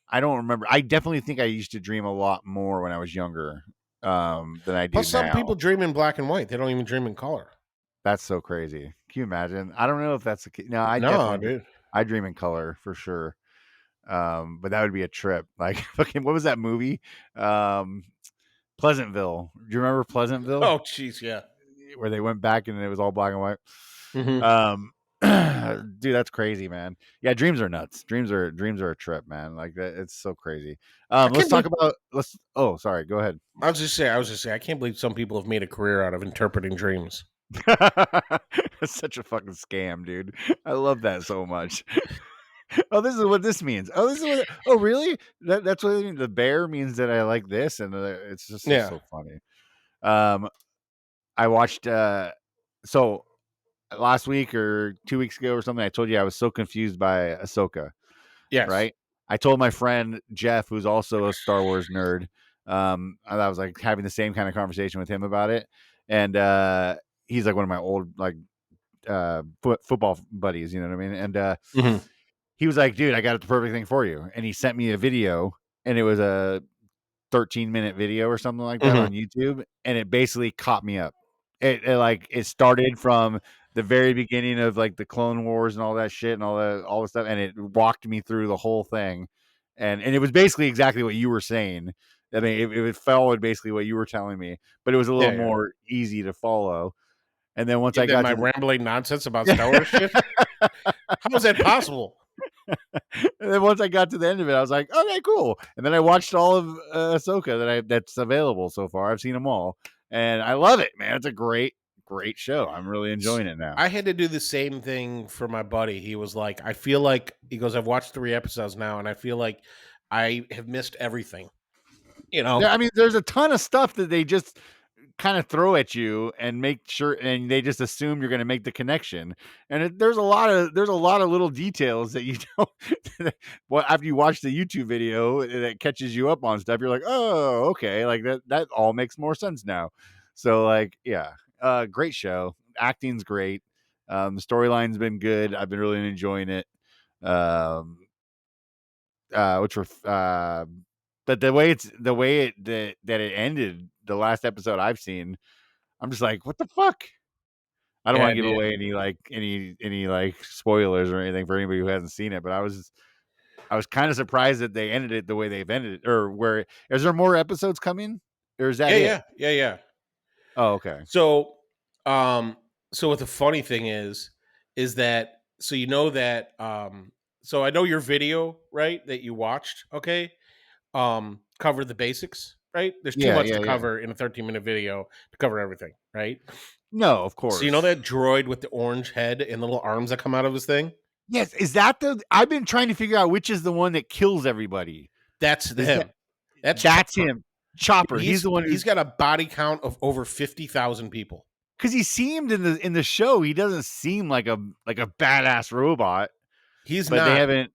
I don't remember. I definitely think I used to dream a lot more when I was younger, than I do Plus, some now. people dream in black and white. They don't even dream in color. That's so crazy. Can you imagine? I don't know if that's the case. No, I No, definitely, dude. I dream in color for sure. But that would be a trip. Like, fucking, what was that movie? Um, Pleasantville. Do you remember Pleasantville? Oh, jeez, yeah. Where they went back and it was all black and white. Hmm. Um, dude, that's crazy, man. Yeah, dreams are nuts. Dreams are a trip, man. Like that, it's so crazy. I Let's can't talk believe. about. Let's. Oh, sorry. Go ahead. I was just saying. I can't believe some people have made a career out of interpreting dreams. That's such a fucking scam, dude. I love that so much. Oh, this is what this means. Oh, this is what. Oh, really? That's what it means. The bear means that I like this, and it's just Yeah. so funny. I watched. So last week or 2 weeks ago or something, I told you I was so confused by Ahsoka. Yes. Right? I told my friend Jeff, who's also a Star Wars nerd, I was like having the same kind of conversation with him about it, and he's like one of my old like football buddies, you know what I mean? And Hmm. he was like, "Dude, I got the perfect thing for you," and he sent me a video, and it was a 13-minute video or something like that Hmm. on YouTube, and it basically caught me up. It started from the very beginning of like the Clone Wars and all that shit and all the stuff, and it walked me through the whole thing, and it was basically exactly what you were saying. I mean, it followed basically what you were telling me, but it was a little Yeah, yeah. more easy to follow. And then once I That got my to rambling nonsense about Star Wars the shit. How is that possible? and then once I got to the end of it, I was like, okay, cool. And then I watched all of Ahsoka that's available so far. I've seen them all, and I love it, man. It's a great show. I'm really enjoying it now. I had to do the same thing for my buddy. He was like, I feel like, he goes, I've watched 3 episodes now, and I feel like I have missed everything. Yeah, I mean, there's a ton of stuff that they just kind of throw at you and make sure, and they just assume you're going to make the connection. And there's a lot of little details that you don't. Well, after you watch the YouTube video, that catches you up on stuff. You're like, oh, okay, like that all makes more sense now. So like, yeah, great show. Acting's great. The storyline's been good. I've been really enjoying it. Um, which were but the way that it ended, the last episode I've seen, I'm just like, what the fuck? I don't want Yeah, to give dude. away any like spoilers or anything for anybody who hasn't seen it, but I was kind of surprised that they ended it the way they've ended it. Or where is there more episodes coming, or is that Yeah, it? yeah, yeah, yeah. Oh, okay. So, so what the funny thing is that so so I know your video, right, that you watched, okay, covered the basics, right? There's too Yeah, much yeah, to yeah. cover in a 13-minute video to cover everything, right? No, of So you know course. that droid with the orange head and little arms that come out of his thing? Yes, is that the? I've been trying to figure out which is the one that kills everybody. That's Is him. That's that's Chopper. him. Chopper. He's the one He's got a body count of over 50,000 people. because he seemed in the show. He doesn't seem like a badass robot. He's But they not. haven't.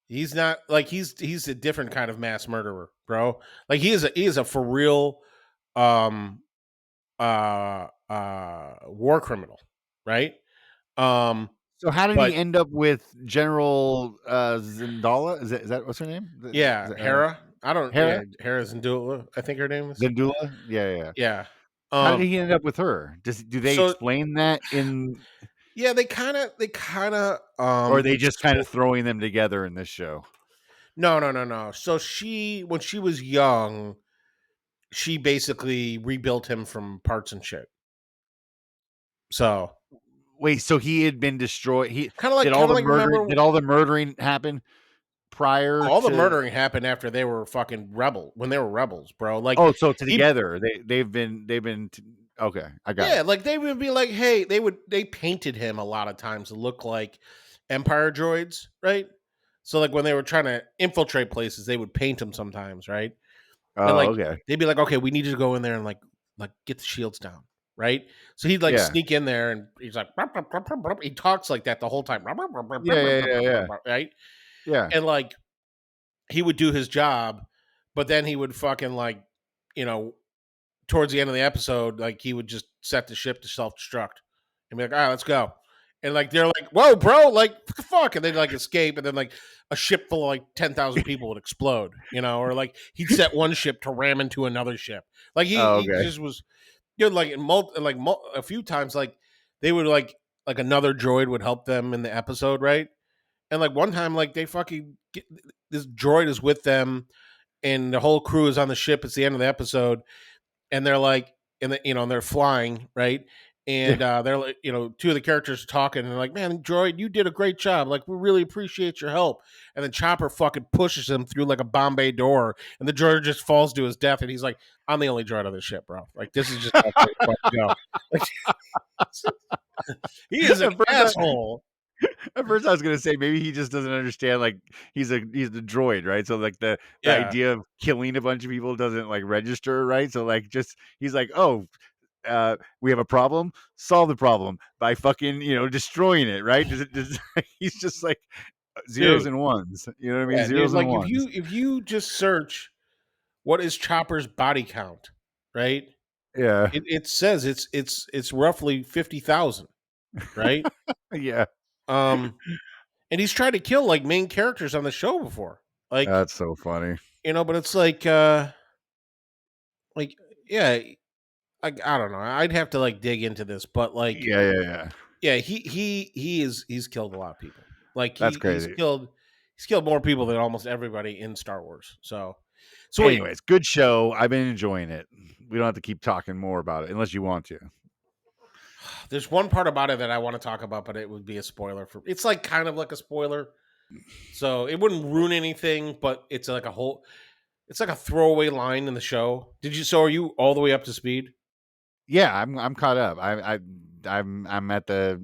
He's not like he's a different kind of mass murderer, bro. Like he is a for real um war criminal, right? Um So how did he but end up with General Zendala? Is that what's her name? yeah, Hera. I don't Hera? Hera Zendula, I think her name is. Zendula? Yeah. Yeah. How did Um he end up with her? Do they so explain that in, yeah, they kind of or are they just kind of throwing them together in this show? no. So when she was young, she basically rebuilt him from parts and shit. So Wait, so he had been destroyed. He kind of like remember did all the murdering happen prior all the to? murdering happened after they were fucking when they were rebels, bro. Like Oh, so he, together they've been okay. I got yeah, it. like they would be like, hey, they painted him a lot of times to look like Empire droids, right? So like when they were trying to infiltrate places, they would paint him sometimes, right? And Oh, like okay. they'd be like, okay, we need you to go in there and like get the shields down, right? So he'd like Yeah. sneak in there and he's like, he talks like that the whole time, Yeah. right? Yeah. And like he would do his job, but then he would fucking like, you know, towards the end of the episode, like he would just set the ship to self destruct and be like, all right, let's go. And like they're like, whoa, bro, like what the fuck? And they'd like escape, and then like a ship full of like 10,000 people would explode, you know, or like he'd set one ship to ram into another ship. Like Oh, he okay. just was, you know, like a few times, like they would like another droid would help them in the episode, right? And like one time, like they fucking this droid is with them, and the whole crew is on the ship. It's the end of the episode, and they're like, and they're flying, right? And Yeah. they're like, two of the characters are talking, and they're like, "Man, droid, you did a great job. Like, we really appreciate your help." And then Chopper fucking pushes him through like a Bombay door, and the droid just falls to his death. And he's like, "I'm the only droid on this ship, bro. Like, this is just how it's fucking go." Like, he is an At first, asshole. At first, I was gonna say maybe he just doesn't understand. Like he's the droid, right? So like the Yeah, idea of killing a bunch of people doesn't like register, right? So like just he's like, oh, we have a problem. Solve the problem by fucking destroying it, right? He's just like zeros dude. and ones. You know what I mean? Yeah, dude. Zeros and Like, ones. if you just search what is Chopper's body count, right? Yeah, It says it's roughly 50,000, right? yeah. Um, and he's tried to kill like main characters on the show before, like That's so funny. but it's like yeah, I don't know. I'd have to like dig into this, but like Yeah. yeah, he's killed a lot of people. Like That's he's crazy. killed more people than almost everybody in Star Wars. So anyway, Anyways, good show. I've been enjoying it. We don't have to keep talking more about it unless you want to. there's one part about it that I want to talk about, but it would be a spoiler for. It's like kind of like a spoiler, so it wouldn't ruin anything. But it's like it's like a throwaway line in the show. So are you all the way up to speed? Yeah, I'm caught up. I'm at the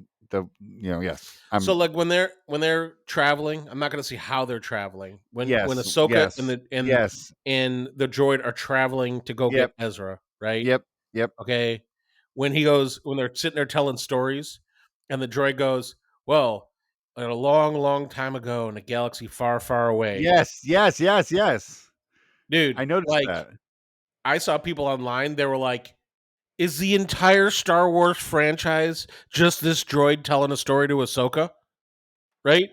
yes. So like when they're traveling, I'm not going to see how they're traveling. When Yes, Ahsoka yes, and yes. the droid are traveling to go get Yep, Ezra, right? yep. Okay. When they're sitting there telling stories, and the droid goes, "Well, a long, long time ago in a galaxy far, far away." Yes. Dude, I noticed like that. I saw people online, they were like, "Is the entire Star Wars franchise just this droid telling a story to Ahsoka?" Right?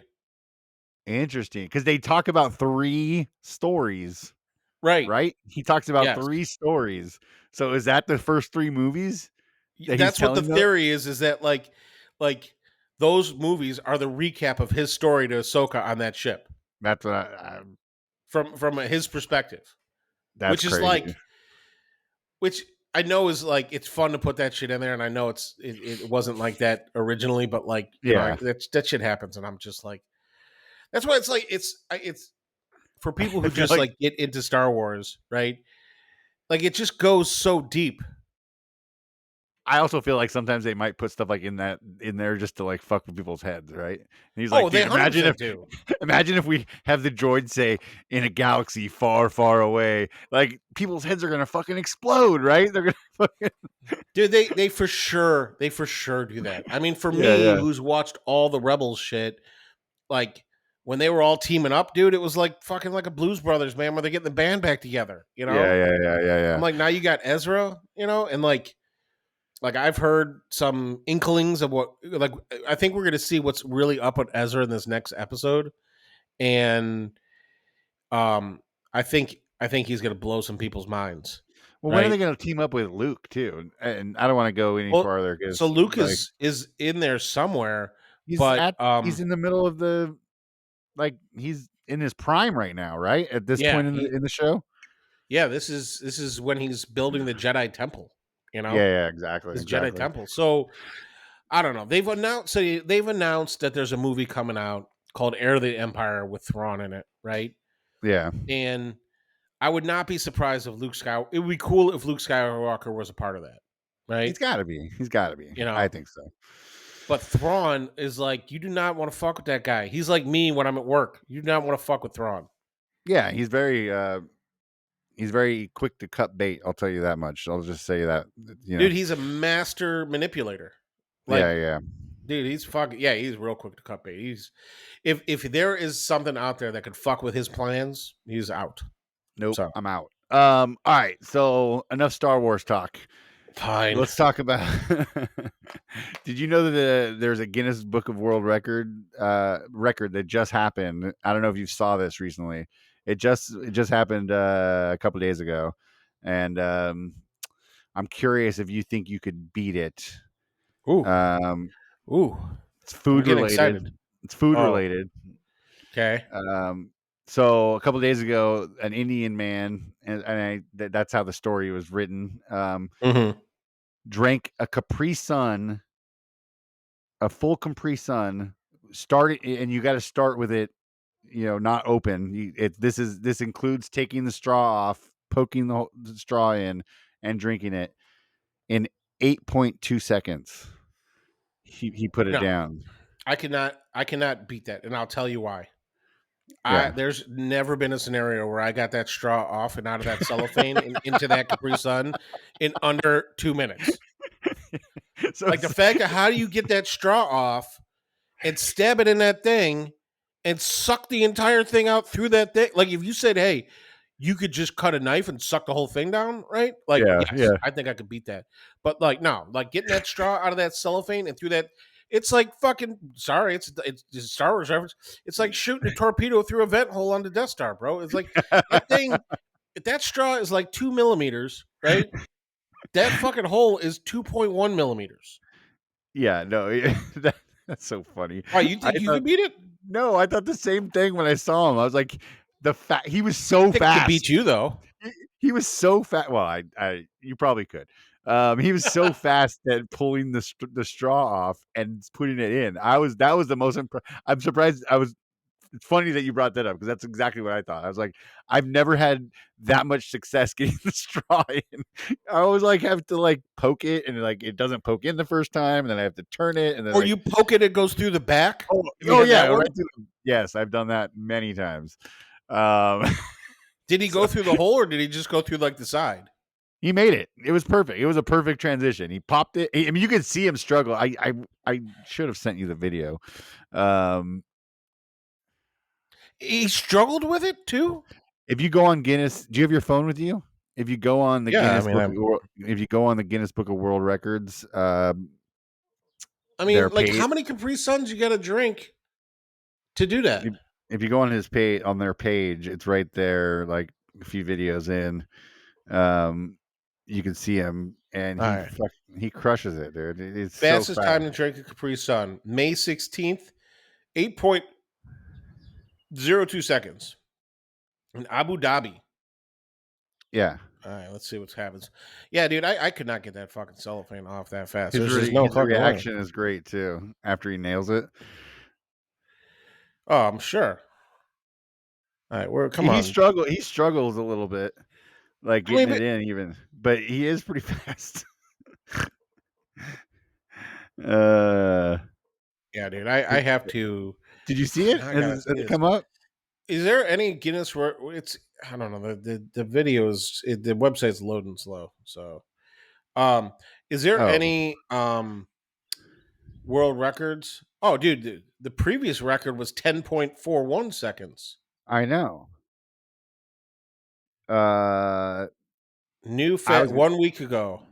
Interesting, because they talk about 3 stories, Right. right? He talks about Yes. 3 stories. So is that the first 3 movies that he's That's what the telling them? theory is that like those movies are the recap of his story to Ahsoka on that ship That's what I from his perspective, that's which is crazy. which I know is like it's fun to put that shit in there, and I know it wasn't like that originally, but like Yeah. that shit happens, and I'm just like that's why it's like it's for people I who feel just like like get into Star Wars, right? Like it just goes so deep. I also feel like sometimes they might put stuff like in there just to like fuck with people's heads, right? And he's like, Oh, they dude, imagine 100% if do. imagine if we have the droid say in a galaxy far, far away, like people's heads are gonna fucking explode, right? They're gonna fucking Dude, they for sure do that. I mean, for yeah, me, yeah, who's watched all the Rebels shit, like when they were all teaming up, dude, it was like fucking like a Blues Brothers, man, where they're getting the band back together, you know? yeah. I'm like, now you got Ezra, and like I've heard some inklings of what, like, I think we're gonna see what's really up with Ezra in this next episode, and um, I think he's gonna blow some people's minds, Well, when are right? they gonna team up with Luke too? And I don't want to go any Well, farther so because Luke like is in there somewhere, he's but he's in the middle of the like he's in his prime right now, right? At this yeah, point in the show. yeah, this is when he's building the Jedi Temple, Yeah, exactly, his Jedi exactly. Temple. So I don't know. They've announced that there's a movie coming out called Heir of the Empire with Thrawn in it, right? Yeah, And I would not be surprised if Luke Skywalker. It would be cool if Luke Skywalker was a part of that, right? he's got to be. He's got to be. You I know, think so. but Thrawn is like, you do not want to fuck with that guy. He's like me when I'm at work. You do not want to fuck with Thrawn. Yeah, he's very quick to cut bait. I'll tell you that much. I'll just say that. Dude, he's a master manipulator. Like, Yeah. dude, he's fucking he's real quick to cut bait. He's if there is something out there that could fuck with his plans, he's out. Nope, So I'm out. All right. So enough Star Wars talk. fine. Let's talk about. Did you know that there's a Guinness Book of World record that just happened? I don't know if you saw this recently. It just happened a couple of days ago, and I'm curious if you think you could beat it. Ooh, Um, ooh. it's I'm food getting related. excited. It's food Oh, related. okay. So a couple of days ago, an Indian man, that's how the story was written. Mm-hmm. Drank a Capri Sun, a full Capri Sun. Started, and you got to start with it, not open. This includes taking the straw off, poking the straw in, and drinking it in 8.2 seconds. He put it No, down. I cannot beat that, and I'll tell you why. Yeah. There's never been a scenario where I got that straw off and out of that cellophane and into that Capri Sun in under 2 minutes. So Like the fact that how do you get that straw off and stab it in that thing and suck the entire thing out through that thing? Like if you said, "Hey, you could just cut a knife and suck the whole thing down," right? Like, yes, yeah. I think I could beat that. But like, no, like getting that straw out of that cellophane and through that, it's like fucking. Sorry, it's a Star Wars reference. It's like shooting a torpedo through a vent hole on the Death Star, bro. It's like that thing. If that straw is like 2 millimeters, right? That fucking hole is 2.1 millimeters. Yeah, no, that's so funny. Oh, you I think you thought could beat it? no, I thought the same thing when I saw him. I was like, he was I so think I could fast. beat you though. He was so fast. Well, you probably could. He was so fast at pulling the straw off and putting it in. That was the most. I'm surprised. It's funny that you brought that up because that's exactly what I thought. I was like, I've never had that much success getting the straw in. I always like have to like poke it and like it doesn't poke in the first time, and then I have to turn it and then Or like you poke it, it goes through the back. oh, Have you done yeah, that one? yes, I've done that many times. Um, Did he so go through the hole or did he just go through like the side? he made it. It was perfect. It was a perfect transition. He popped it. I mean, you could see him struggle. I should have sent you the video. He struggled with it too. If you go on Guinness, do you have your phone with you? If you go on the Yeah, I Guinness mean, Book, if you go on the Guinness Book of World Records, I their mean, like, page. how many Capri Suns you got to drink to do that? If you go on their page, it's right there. Like a few videos in, you can see him, and All right. he crushes it, dude. It's Fastest so fast. time to drink a Capri Sun, May 16th, 8.02 seconds in Abu Dhabi. Yeah. All right, let's see what happens. Yeah, dude, I could not get that fucking cellophane off that fast. His, There's just no his fucking way. reaction is great too after he nails it. Oh, I'm sure. All right, come on. He struggles a little bit, like getting it in even, but he is pretty fast. Yeah, dude. I have to. Did you see it? Now I gotta Has see it this. come up? Is there any Guinness? It's I don't know. The videos. The website's loading slow. So, is there Oh, any world records? Oh, dude, the previous record was 10.41 seconds. I know. New I was 1 week ago.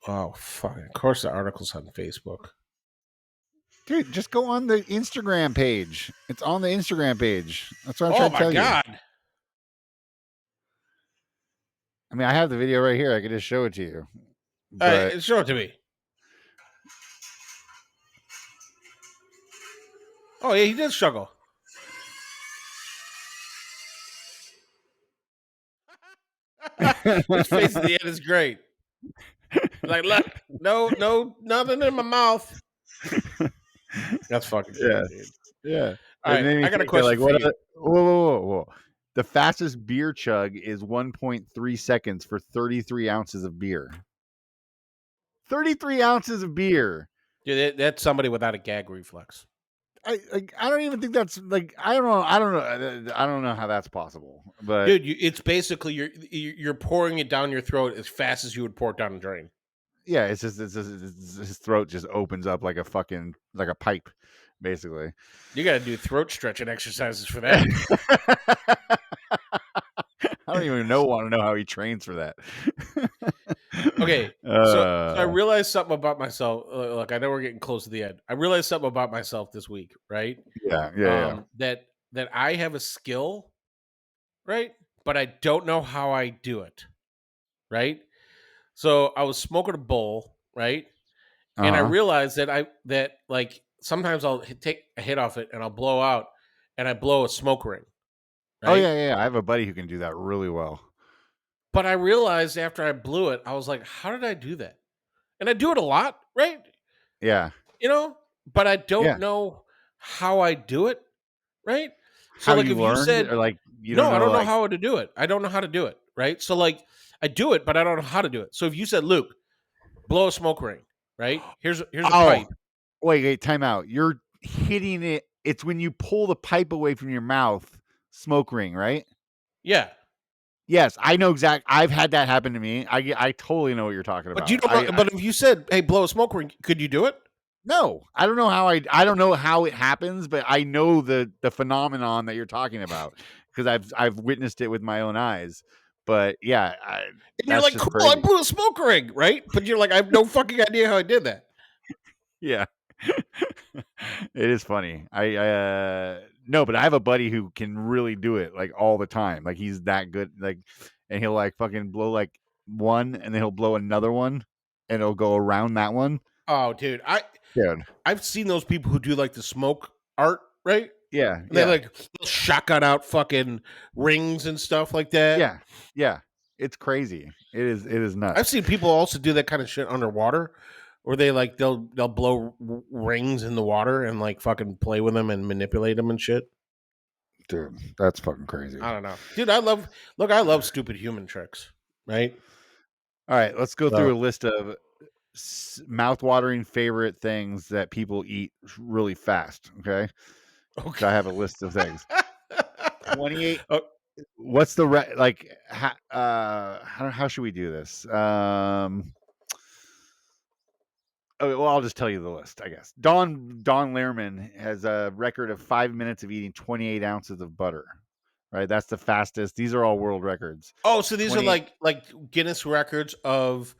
Oh fuck! Of course, the article's on Facebook. dude. Just go on the Instagram page. It's on the Instagram page. That's what I'm Oh trying to my tell you. god! I mean, I have the video right here. I could just show it to you. But Show it to me. Oh yeah, he did struggle. His face at the end is great. Like, look, no, nothing in my mouth. That's fucking yeah, great, dude. yeah. All It right, made me I got a think that, question like, for what? you. Whoa. The fastest beer chug is 1.3 seconds for 33 ounces of beer. 33 ounces of beer. Dude, that's somebody without a gag reflex. I don't even think that's like I don't know how that's possible. But Dude, it's basically you're pouring it down your throat as fast as you would pour it down a drain. yeah, it's just his throat just opens up like a fucking like a pipe, basically. You got to do throat stretching exercises for that. I don't even want to know how he trains for that. Okay, so I realized something about myself. Look, I know we're getting close to the end. I realized something about myself this week, right? Yeah. That I have a skill, right? But I don't know how I do it, right? So I was smoking a bowl, right? And I Uh-huh. realized that like sometimes I'll take a hit off it and I'll blow out and I blow a smoke ring, Oh right? yeah. I have a buddy who can do that really well. But I realized after I blew it, I was like, how did I do that? And I do it a lot, right? Yeah. You know, but I don't Yeah. know how I do it, right? So How like you if you learned said or like you don't no, I know don't know like how to do it. I don't know how to do it, right? So like I do it, but I don't know how to do it. So if you said, Luke, blow a smoke ring, right? Here's a oh pipe. wait, time out. You're hitting it. It's when you pull the pipe away from your mouth, smoke ring, right? Yeah. Yes, I know exact. I've had that happen to me. I totally know what you're talking But you about. don't know, but if you said, hey, blow a smoke ring, could you do it? No, I don't know how I don't know how it happens, but I know the phenomenon that you're talking about because I've witnessed it with my own eyes. But yeah, And you're that's like, just cool, I crazy. blew a smoke ring, right? But you're like, I have no fucking idea how I did that. Yeah, it is funny. No, but I have a buddy who can really do it like all the time. Like he's that good. Like, and he'll like fucking blow like one, and then he'll blow another one, and it'll go around that one. Oh, dude, Dude. I've seen those people who do like the smoke art, right? Yeah, And they like shotgun out fucking rings and stuff like that. yeah. It's crazy. It is nuts. I've seen people also do that kind of shit underwater, where they'll blow rings in the water and like fucking play with them and manipulate them and shit. Dude, that's fucking crazy. I don't know, dude. I love stupid human tricks, right? All right, let's go So- through a list of mouth-watering favorite things that people eat really fast. Okay, Okay. so I have a list of things. 28. Oh, What's the how should we do this? Okay, well, I'll just tell you the list, I guess. Don Lehrman has a record of 5 minutes of eating 28 ounces of butter. Right, that's the fastest. These are all world records. oh, so these 20 are like Guinness records of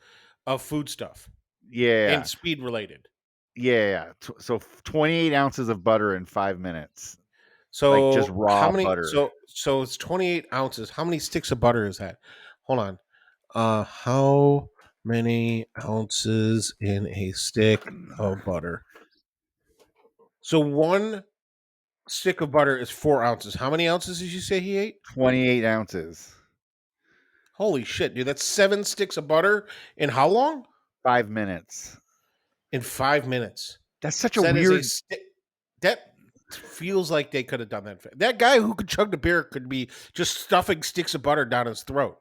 food stuff Yeah, and speed related. yeah. So 28 ounces of butter in 5 minutes. So Like just raw how many? butter. So it's 28 ounces. How many sticks of butter is that? Hold on. How many ounces in a stick of butter? So one stick of butter is 4 ounces. How many ounces did you say he ate? 28 ounces. Holy shit, dude! That's 7 sticks of butter in how long? 5 minutes. In 5 minutes. That's such So a that is weird. that feels like they could have done that. That guy who could chug the beer could be just stuffing sticks of butter down his throat.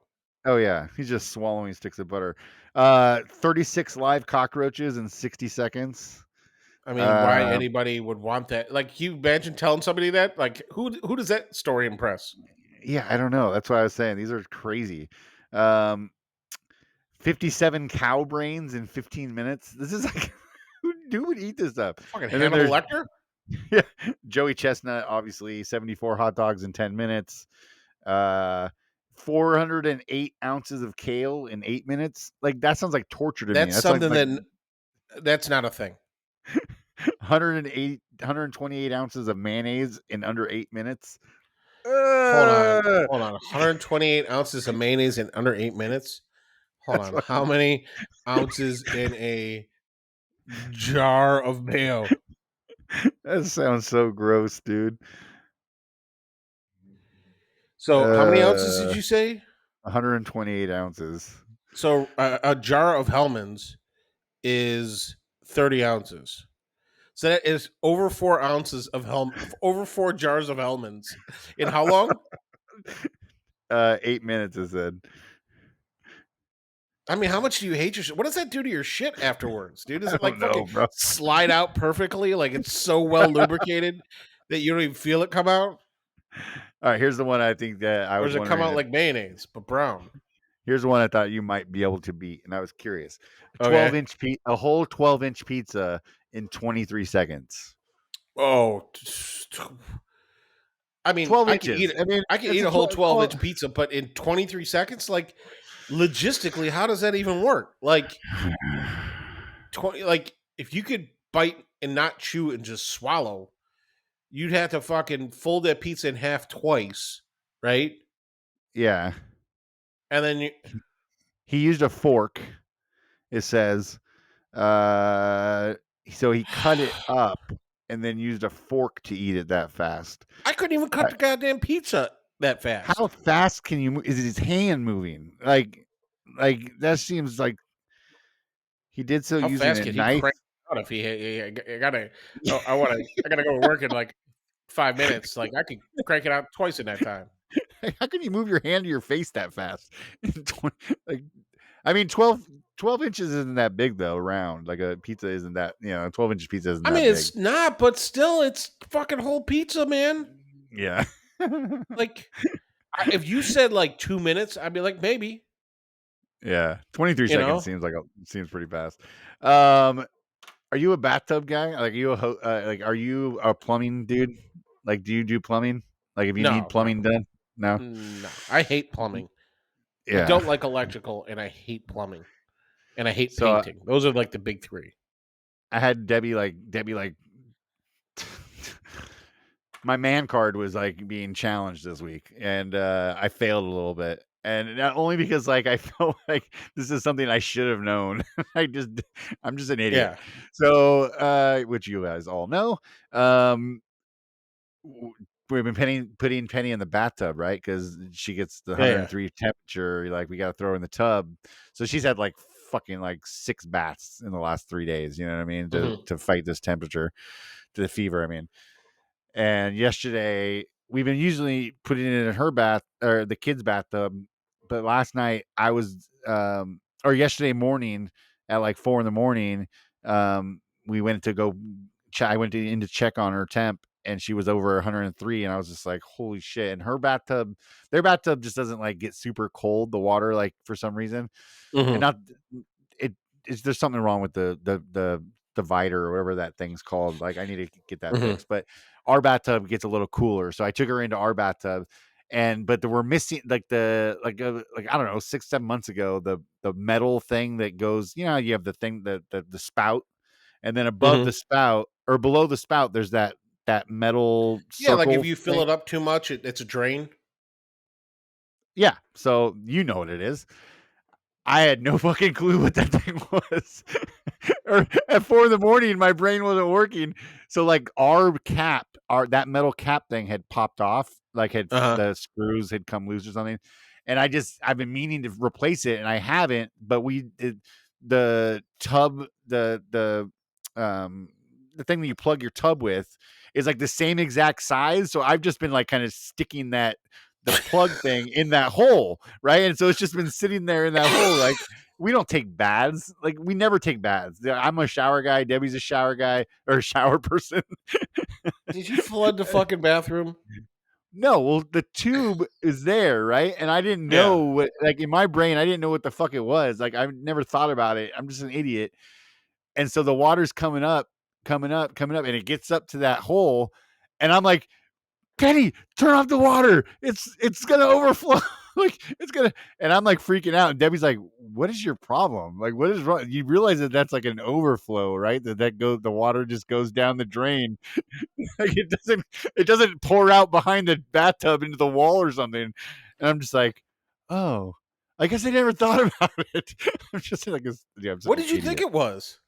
Oh yeah, he's just swallowing sticks of butter. 36 live cockroaches in 60 seconds. I mean, why anybody would want that? Like, you imagine telling somebody that? Like, who does that story impress? Yeah, I don't know. That's why I was saying these are crazy. 57 cow brains in 15 minutes. This is like who would eat this stuff? Fucking And then Hannibal there's Lecter? yeah, Joey Chestnut, obviously 74 hot dogs in 10 minutes. 408 ounces of kale in 8 minutes. Like that sounds like torture to me. That's That's like something that's not a thing. 128 ounces of mayonnaise in under 8 minutes. Hold on. Uh, Hold on. 128 ounces of mayonnaise in under 8 minutes? Hold that's on. what, How many ounces in a jar of mayo? that sounds so gross, dude. So, how many ounces did you say? 128 ounces. So, a jar of Hellman's is 30 ounces. So that is over 4 ounces of over 4 jars of Hellman's. In how long? 8 minutes, it said. I mean, how much do you hate your shit? What does that do to your shit afterwards, dude? Does I it like don't know, fucking bro. slide out perfectly? Like it's so well lubricated that you don't even feel it come out? All right, here's the one I think that I Or was does it come wondering out if like mayonnaise, but brown? here's the one I thought you might be able to beat, and I was curious. Okay. A whole 12-inch pizza in 23 seconds. Oh, I mean, 12 inches. I mean, I can it's eat a a whole 12 12. inch pizza, but in 23 seconds, like logistically, how does that even work? Like 20, like if you could bite and not chew and just swallow, you'd have to fucking fold that pizza in half twice, right? Yeah. And then you, He used a fork, it says. Uh, so he cut it up and then used a fork to eat it that fast. I couldn't even cut the goddamn pizza that How fast. fast can you move? Is his hand moving? Like that seems like he did so How using fast a could he knife. crank out if I gotta, oh, I gotta go to work in like 5 minutes. Like I could crank it out twice in that time. How can you move your hand to your face that fast? Like, I mean, 12 inches isn't that big though. Round like a pizza isn't that 12-inch pizza isn't I that mean, big. it's not, but still, it's fucking whole pizza, man. Yeah. Like, if you said like 2 minutes, I'd be like, maybe. Yeah. 23 You seconds know? seems pretty fast. Are you a bathtub guy? Like, are you a plumbing dude? Like, do you do plumbing? Like, if you need No, no, plumbing done? No. no. I hate plumbing. I Yeah. don't like electrical, and I hate plumbing, and I hate So painting. Those are like the big three. I had Debbie my man card was like being challenged this week, and I failed a little bit, and not only because like I felt like this is something I should have known. I'm just an idiot. Yeah. So which you guys all know. Um, we've been putting Penny in the bathtub, right? Because she gets the Yeah. 103 temperature. Like we got to throw her in the tub. So she's had like fucking like 6 baths in the last 3 days. You know what I mean? Mm-hmm. To fight this temperature, to the fever. I mean. And yesterday, we've been usually putting it in her bath or the kids' bathtub, but last night or yesterday morning at like 4 in the morning, we went to go. I went in to check on her temp, and she was over 103, and I was just like, "Holy shit!" And their bathtub just doesn't like get super cold. The water, like for some reason, and Mm-hmm. not it. There's something wrong with the divider or whatever that thing's called. Like I need to get that Mm-hmm. fixed. But our bathtub gets a little cooler, so I took her into our bathtub, but we're missing like I don't know 6-7 months ago the metal thing that goes. You have the thing the spout, and then above Mm-hmm. the spout or below the spout there's that metal Yeah, like if circle you fill thing. it up too much, it's a drain. Yeah, so you know what it is. I had no fucking clue what that thing was. Or at 4 in the morning, my brain wasn't working. So like that metal cap thing had popped off, like Uh huh. the screws had come loose or something. And I've been meaning to replace it and I haven't, but we did the tub, the thing that you plug your tub with is like the same exact size. So I've just been like kind of sticking plug thing in that hole, right? And so it's just been sitting there in that hole. Like, we don't take baths. Like, we never take baths. I'm a shower guy. Debbie's a shower guy or a shower person. Did you flood the fucking bathroom? No, well, the tube is there, right? And I didn't Yeah. know what, like, in my brain, I didn't know what the fuck it was. Like, I've never thought about it. I'm just an idiot. And so the water's coming up, and it gets up to that hole. And I'm like, Penny, turn off the water. It's gonna overflow. Like, it's gonna, and I'm like freaking out. And Debbie's like, what is your problem? Like, what is wrong? You realize that that's like an overflow, right? The water just goes down the drain. Like, it doesn't pour out behind the bathtub into the wall or something. And I'm just like, oh, I guess I never thought about it. I'm just like, What did you think it was?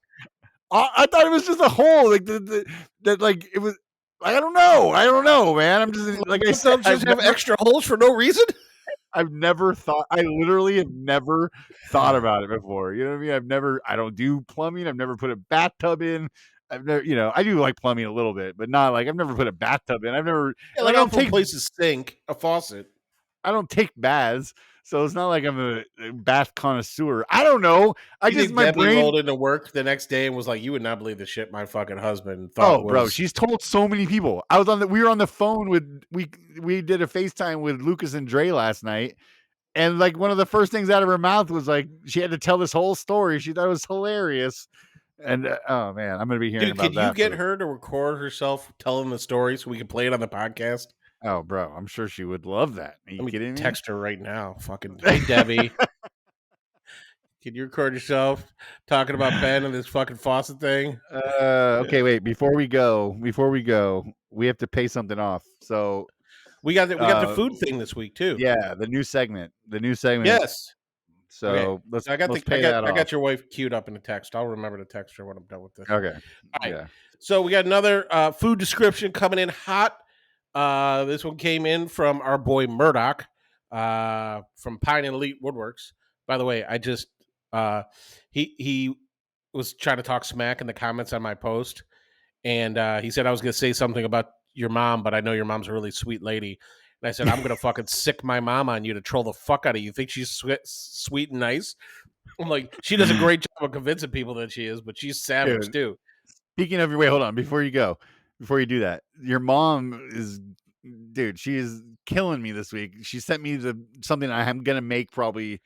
I thought it was just a hole. Like that, like it was. I don't know, man. I'm just like, I said, Just have extra holes for no reason. I've never thought. I literally have never thought about it before. You know what I mean? I don't do plumbing. I've never put a bathtub in. I've never, I do like plumbing a little bit, but not like, I've never put a bathtub in. I've never. Yeah, like, I don't take places sink a faucet. I don't take baths, so it's not like I'm a bath connoisseur. I don't know. I just, my Debbie brain rolled into work the next day and was like, "You would not believe the shit my fucking husband thought." Oh, bro, she's told so many people. We were on the phone with, we did a FaceTime with Lucas and Dre last night, and like one of the first things out of her mouth was like, she had to tell this whole story. She thought it was hilarious. And oh man, I'm gonna be hearing about that. Can you get her to record herself telling the story so we can play it on the podcast? Oh, bro, I'm sure she would love that. Are you kidding me? Text her right now. Fucking, hey, Debbie. Can you record yourself talking about Ben and this fucking faucet thing? Okay, wait. Before we go, we have to pay something off. So we got the food thing this week too. Yeah, the new segment. Yes. So okay. let's I got your wife queued up in the text. I'll remember to text her when I'm done with this. Okay. All right. Yeah. So we got another food description coming in hot. This one came in from our boy Murdoch from Pine and Elite Woodworks. By the way, I just he was trying to talk smack in the comments on my post, and he said I was going to say something about your mom, but I know your mom's a really sweet lady. And I said, I'm going to fucking sick my mom on you to troll the fuck out of you. You think she's sweet and nice? I'm like, she does a great job of convincing people that she is, but she's savage too. Speaking of your way, hold on. Before you do that, your mom is, dude, she is killing me this week. She sent me something I'm going to make probably.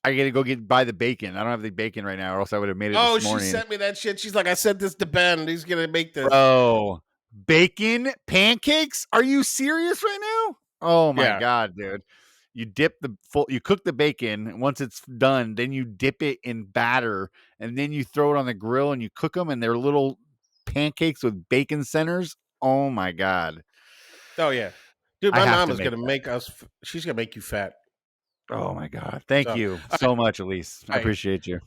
I got to go buy the bacon. I don't have the bacon right now, or else I would have made it this morning. She sent me that shit. She's like, I sent this to Ben. He's going to make this. Oh, bacon pancakes? Are you serious right now? Oh my God, dude. You you cook the bacon. Once it's done, then you dip it in batter, and then you throw it on the grill and you cook them, and they're little pancakes with bacon centers. Oh my God. Oh yeah. Dude, my mom is going to make us, she's going to make you fat. Oh my God. Thank you so much, Elise. I appreciate you.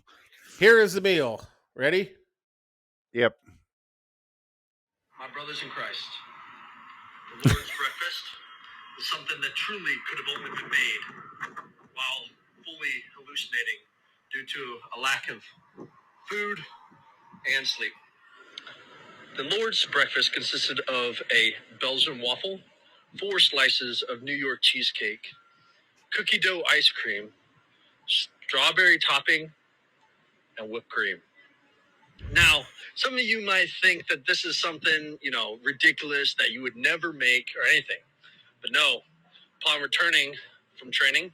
Here is the meal. Ready? Yep. My brothers in Christ, the Lord's breakfast is something that truly could have only been made while fully hallucinating due to a lack of food and sleep. The Lord's breakfast consisted of a Belgian waffle, 4 slices of New York cheesecake, cookie dough ice cream, strawberry topping, and whipped cream. Now, some of you might think that this is something, ridiculous that you would never make or anything. But no, upon returning from training,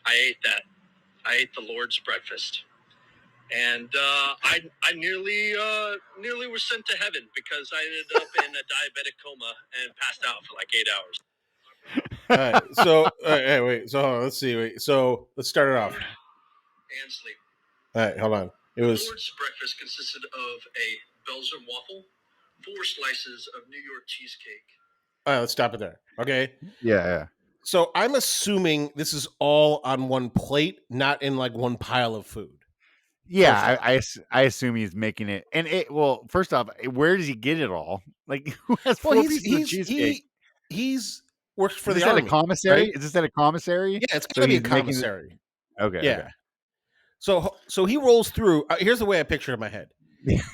I ate that. I ate the Lord's breakfast. And I nearly was sent to heaven because I ended up in a diabetic coma and passed out for like 8 hours. All right. So, wait. So, hold on, let's see. Wait. So, let's start it off. And sleep. All right. Hold on. The Lord's breakfast consisted of a Belgian waffle, 4 slices of New York cheesecake. All right. Let's stop it there. Okay. Yeah. So, I'm assuming this is all on one plate, not in like one pile of food. Yeah, I assume he's making it. And well, first off, where does he get it all? Like, who has 4 pieces of cheesecake? He's works for the army. Army. At a commissary? Right? Is this at a commissary? Yeah, it's going to be a commissary. Okay. Yeah. Okay. So he rolls through. Here's the way I picture it in my head.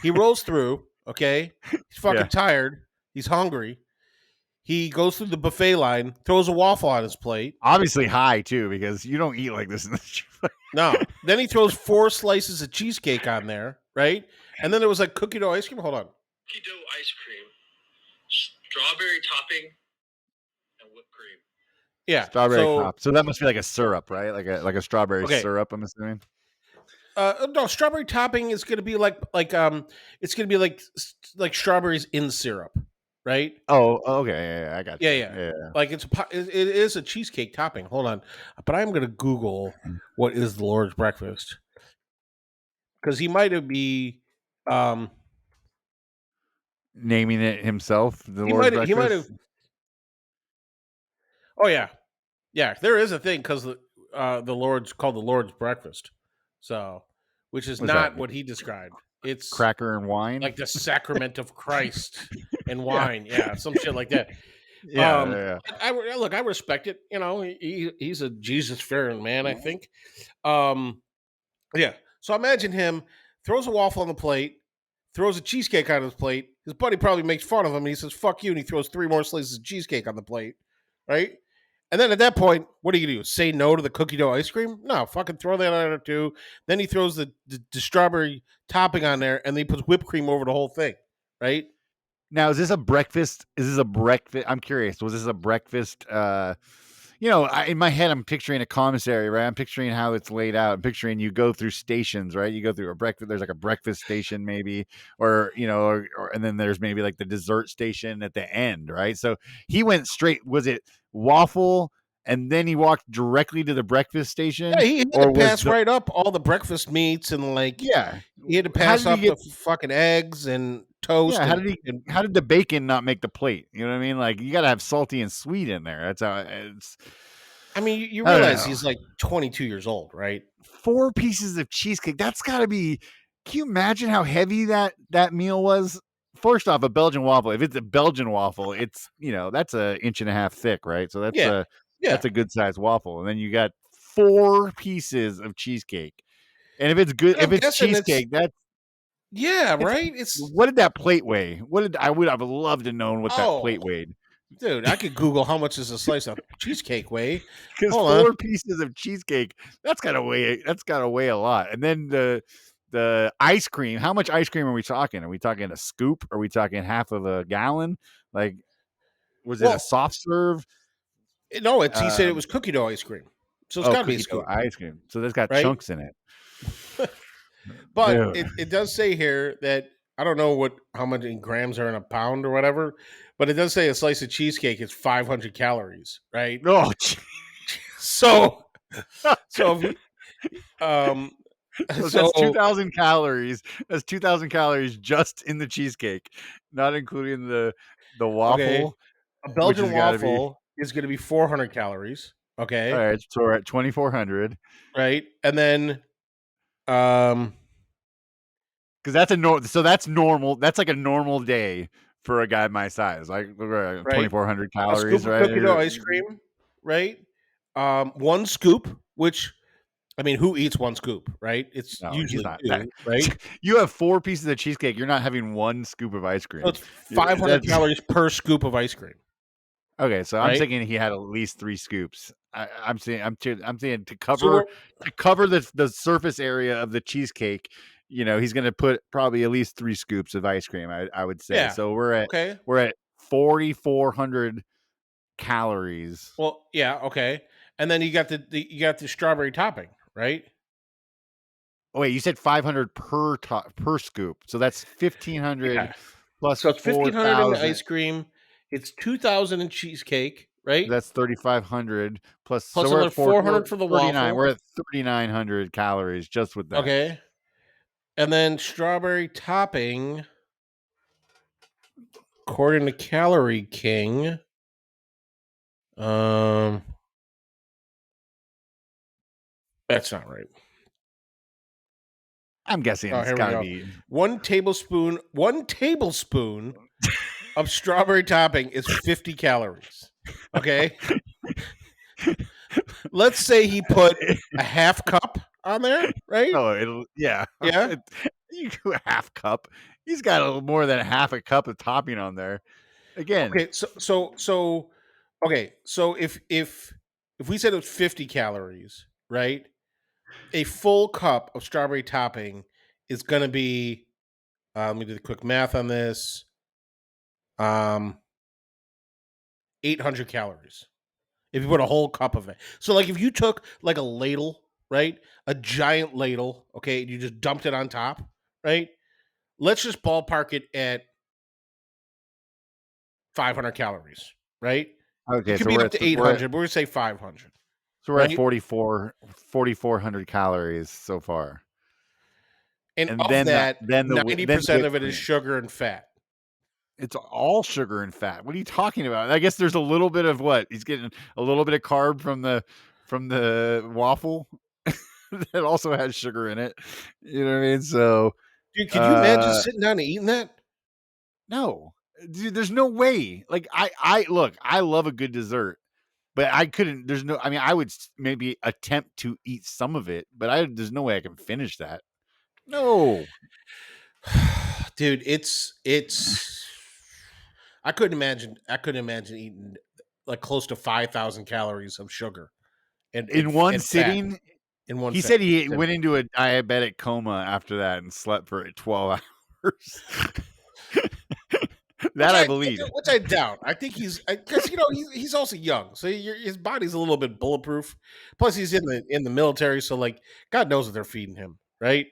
He rolls through. Okay. He's fucking tired. He's hungry. He goes through the buffet line, throws a waffle on his plate. Obviously high too, because you don't eat like this in the No. Then he throws 4 slices of cheesecake on there, right? And then there was like cookie dough ice cream. Hold on. Cookie dough ice cream, strawberry topping, and whipped cream. Yeah. strawberry top. So that must be like a syrup, right? Like a strawberry Okay. syrup, I'm assuming. No, strawberry topping is going to be like it's going to be like strawberries in syrup, right? Oh, okay. Yeah, I got you. Yeah. Like it is a cheesecake topping. Hold on, but I'm going to Google what is the Lord's breakfast because he might have be Naming it himself, the he Lord's might he might have. breakfast. Oh yeah, there is a thing because the Lord's called the Lord's breakfast, so which is What's not that? what he described. It's Cracker and wine. like the sacrament of Christ and wine, some shit like that. Yeah. Look, I respect it. You know, he's a Jesus fearing man, I think. Yeah. So imagine him throws a waffle on the plate, throws a cheesecake on his plate. His buddy probably makes fun of him, and he says "fuck you," and he throws 3 more slices of cheesecake on the plate, right? And then at that point, what do you do? Say no to the cookie dough ice cream? No, fucking throw that on there too. Then he throws the strawberry topping on there, and then he puts whipped cream over the whole thing, right? Now, is this a breakfast? I'm curious. Was this a breakfast? In my head, I'm picturing a commissary, right? I'm picturing how it's laid out. I'm picturing you go through stations, right? You go through a breakfast. There's like a breakfast station, maybe, or and then there's maybe like the dessert station at the end, right? So he went straight. Was it waffle, and then he walked directly to the breakfast station? Yeah, he had or to was pass right up all the breakfast meats and he had to pass up the fucking eggs and toast. Yeah, how did the bacon not make the plate? You know what I mean? Like you got to have salty and sweet in there. That's how it's. I mean, you realize he's like 22 years old, right? 4 pieces of cheesecake. That's got to be. Can you imagine how heavy that meal was? First off, a Belgian waffle. If it's a Belgian waffle, it's that's an inch and a half thick, right? So that's a good sized waffle, and then you got 4 pieces of cheesecake. And if it's good, if it's cheesecake, that's. Yeah, right. What did that plate weigh? I would have loved to know what that plate weighed. Dude, I could Google how much is a slice of cheesecake weigh. Because 4 pieces of cheesecake, that's gotta weigh a lot. And then the ice cream. How much ice cream are we talking? Are we talking a scoop? Are we talking half of a gallon? Like, was it a soft serve? No, he said it was cookie dough ice cream. So it's gotta be a scoop. Ice cream. So that's got chunks in it. But it does say here that I don't know how many grams are in a pound or whatever, but it does say a slice of cheesecake is 500 calories, right? Oh, so if that's 2,000 calories. That's 2,000 calories just in the cheesecake, not including the waffle. Okay. A Belgian waffle is going to be 400 calories. Okay. All right, so we're at 2,400. Right, and then because that's that's normal. That's like a normal day for a guy my size. Like 2,400 calories, right? Cookie dough ice cream, right? 1 scoop, which I mean, who eats 1 scoop, right? It's usually 2, right? You have 4 pieces of cheesecake. You're not having 1 scoop of ice cream. So it's 500 calories per scoop of ice cream. Okay, so I'm thinking he had at least 3 scoops. I'm saying to cover the surface area of the cheesecake. He's going to put probably at least 3 scoops of ice cream. I would say. Yeah. So we're at 4,400 calories. Well, yeah, okay. And then you got the strawberry topping, right? Oh wait, you said 500 per scoop. So that's 1,500 plus. So it's 1,500 in the ice cream. It's 2,000 in cheesecake, right? That's 3,500 plus. So we're at 400 for the waffle. We're at 3,900 calories just with that. Okay. And then strawberry topping, according to Calorie King, that's not right. I'm guessing it's got to be 1 tablespoon. 1 tablespoon of strawberry topping is 50 calories. Okay. Let's say he put a half cup on there, right? Oh, yeah. You do a half cup. He's got more than half a cup of topping on there. Again, Okay, so okay, so if we said it was 50 calories, right? A full cup of strawberry topping is going to be let me do the quick math on this. 800 calories. If you put a whole cup of it. So like if you took like a ladle, right? A giant ladle, okay, and you just dumped it on top, right? Let's just ballpark it at 500 calories, right? It okay, could so be we're up at to 800, but we're going to say 500, so we're at right? 4,400 calories so far. And And of that, then the 90% whipped of it is cream. sugar and fat. It's all sugar and fat. What are you talking about? I guess there's a little bit of what? He's getting a little bit of carb from the waffle that also has sugar in it. You know what I mean? So Dude, could you imagine uh sitting down and eating that? no. Dude, there's no way. Like I look, I love a good dessert, but I couldn't there's no I mean I would maybe attempt to eat some of it, but there's no way I can finish that. No. Dude, it's I couldn't imagine eating like close to 5,000 calories of sugar In one and fat sitting, in one he said he sitting. went into a diabetic coma after that and slept for 12 hours. Which That I believe. which I doubt. I think he's because he's also young, so his body's a little bit bulletproof. Plus, he's in the military, so like God knows what they're feeding him, right?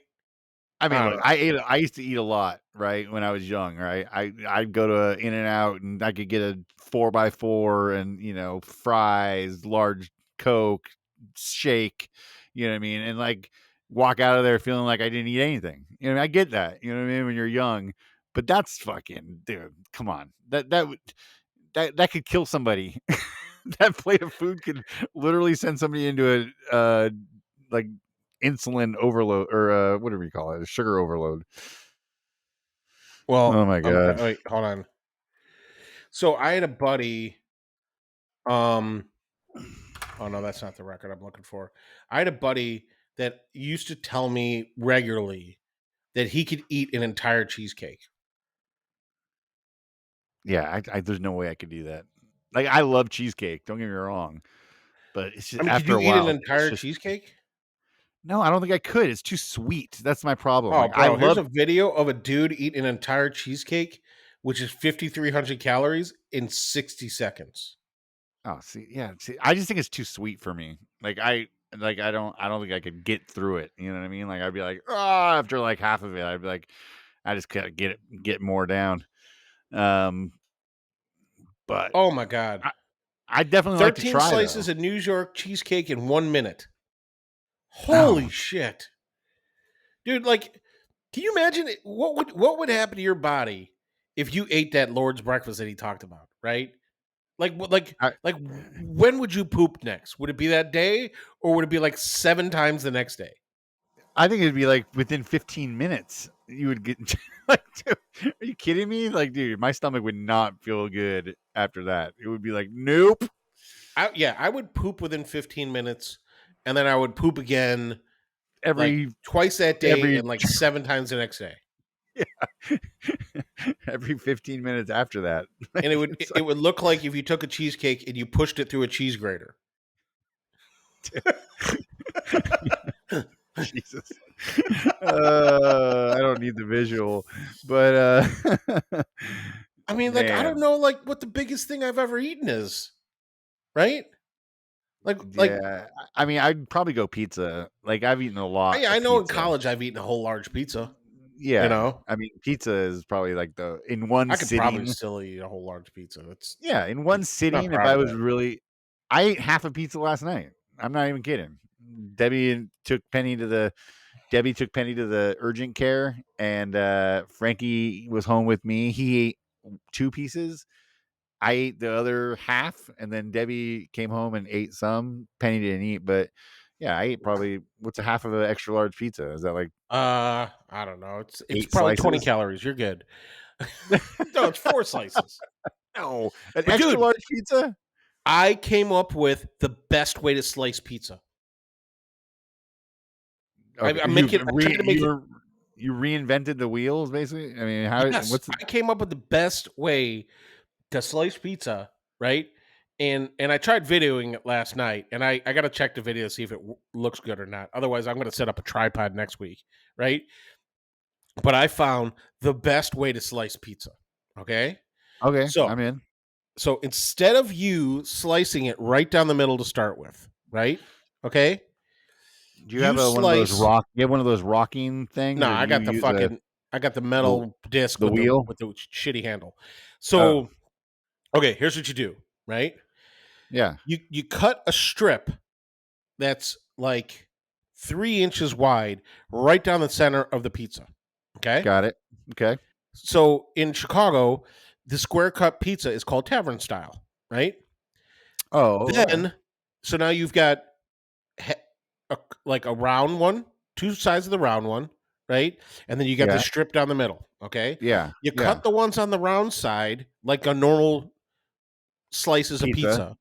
I mean, I don't look, know. I used to eat a lot, right? When I was young, right? I'd go to In and Out and I could get a 4x4 and, fries, large Coke, shake, you know what I mean? And like walk out of there feeling like I didn't eat anything. I get that, you know what I mean, when you're young, but that's fucking, dude, come on. That could kill somebody. That plate of food could literally send somebody into a like insulin overload or whatever you call it, a sugar overload. Oh Well, my god. wait, hold on. So I had a buddy. Um, oh no, that's not the record I'm looking for. I had a buddy that used to tell me regularly that he could eat an entire cheesecake. Yeah, there's no way I could do that. Like I love cheesecake, don't get me wrong, but it's I just mean, could after you a eat an while it's entire just cheesecake? no, I don't think I could. It's too sweet. That's my problem. Oh, Like I bro, here's love a video of a dude eat an entire cheesecake, which is 5,300 calories in 60 seconds. oh, see, I just think it's too sweet for me. I don't think I could get through it. You know what I mean? Like I'd be like, oh, after like half of it, I'd be like, I just gotta get more down. Um, but Oh my god. I, I definitely like to 13 try slices though. of New York cheesecake in 1 minute. Holy No, shit. Dude, like can you imagine what would happen to your body if you ate that Lord's breakfast that he talked about, right? I Like when would you poop next? Would it be that day or would it be like 7 times the next day? I think it'd be like within 15 minutes you would get like, dude, are you kidding me? Like, dude, my stomach would not feel good after that. It would be like, nope. I would poop within 15 minutes and then I would poop again like Every twice that day every and like 7 times the next day. every 15 minutes after that. And Like, it's it like, would look like if you took a cheesecake and you pushed it through a cheese grater. Jesus. I don't need the visual, but I mean, like I don't man, know like what the biggest thing I've ever eaten is, right? Like yeah. I mean, I'd probably go pizza. Like I've eaten a lot I of know in pizza. college I've eaten a whole large pizza, you Yeah, know. I mean, pizza is probably like the in one I could probably sitting. still eat a whole large pizza. That's Yeah, in one I'm not sitting, if proud I of was that. really, I ate half a pizza last night. I'm not even kidding. Debbie took Penny to the urgent care, and Frankie was home with me. He ate 2 pieces. I ate the other half, and then Debbie came home and ate some. Penny didn't eat, but yeah, I ate probably what's a half of an extra large pizza? Is that like I don't know. It's 8 probably 20 slices? calories. You're good. No, it's 4 slices. No, an But extra dude, large pizza. I came up with the best way to slice pizza. Okay, I'm making. I tried to make it. you reinvented the wheels, basically. I mean, how? Yes, What's I came up with the best way to slice pizza, right? And I tried videoing it last night, and I got to check the video to see if it looks good or not. Otherwise, I'm going to set up a tripod next week, right? But I found the best way to slice pizza. Okay, Okay, so I'm in. so instead of you slicing it right down the middle to start with, right? Okay, Do you you have one of those slice. You have one of those rocking things, No, or do I you got the use fucking. I got the the metal disc the wheel? with the shitty handle. Oh, So okay, here's what you do, right? yeah, You cut a strip that's like 3 inches wide right down the center of the pizza. Okay. got it. Okay. So in Chicago, the square cut pizza is called tavern style, right? Oh, okay. Then, so now you've got he- like a round one, two sides of the round one, right? And then you got the Yeah, strip down the middle. Okay. yeah, You yeah. cut the ones on the round side like a normal slices of Pizza. pizza,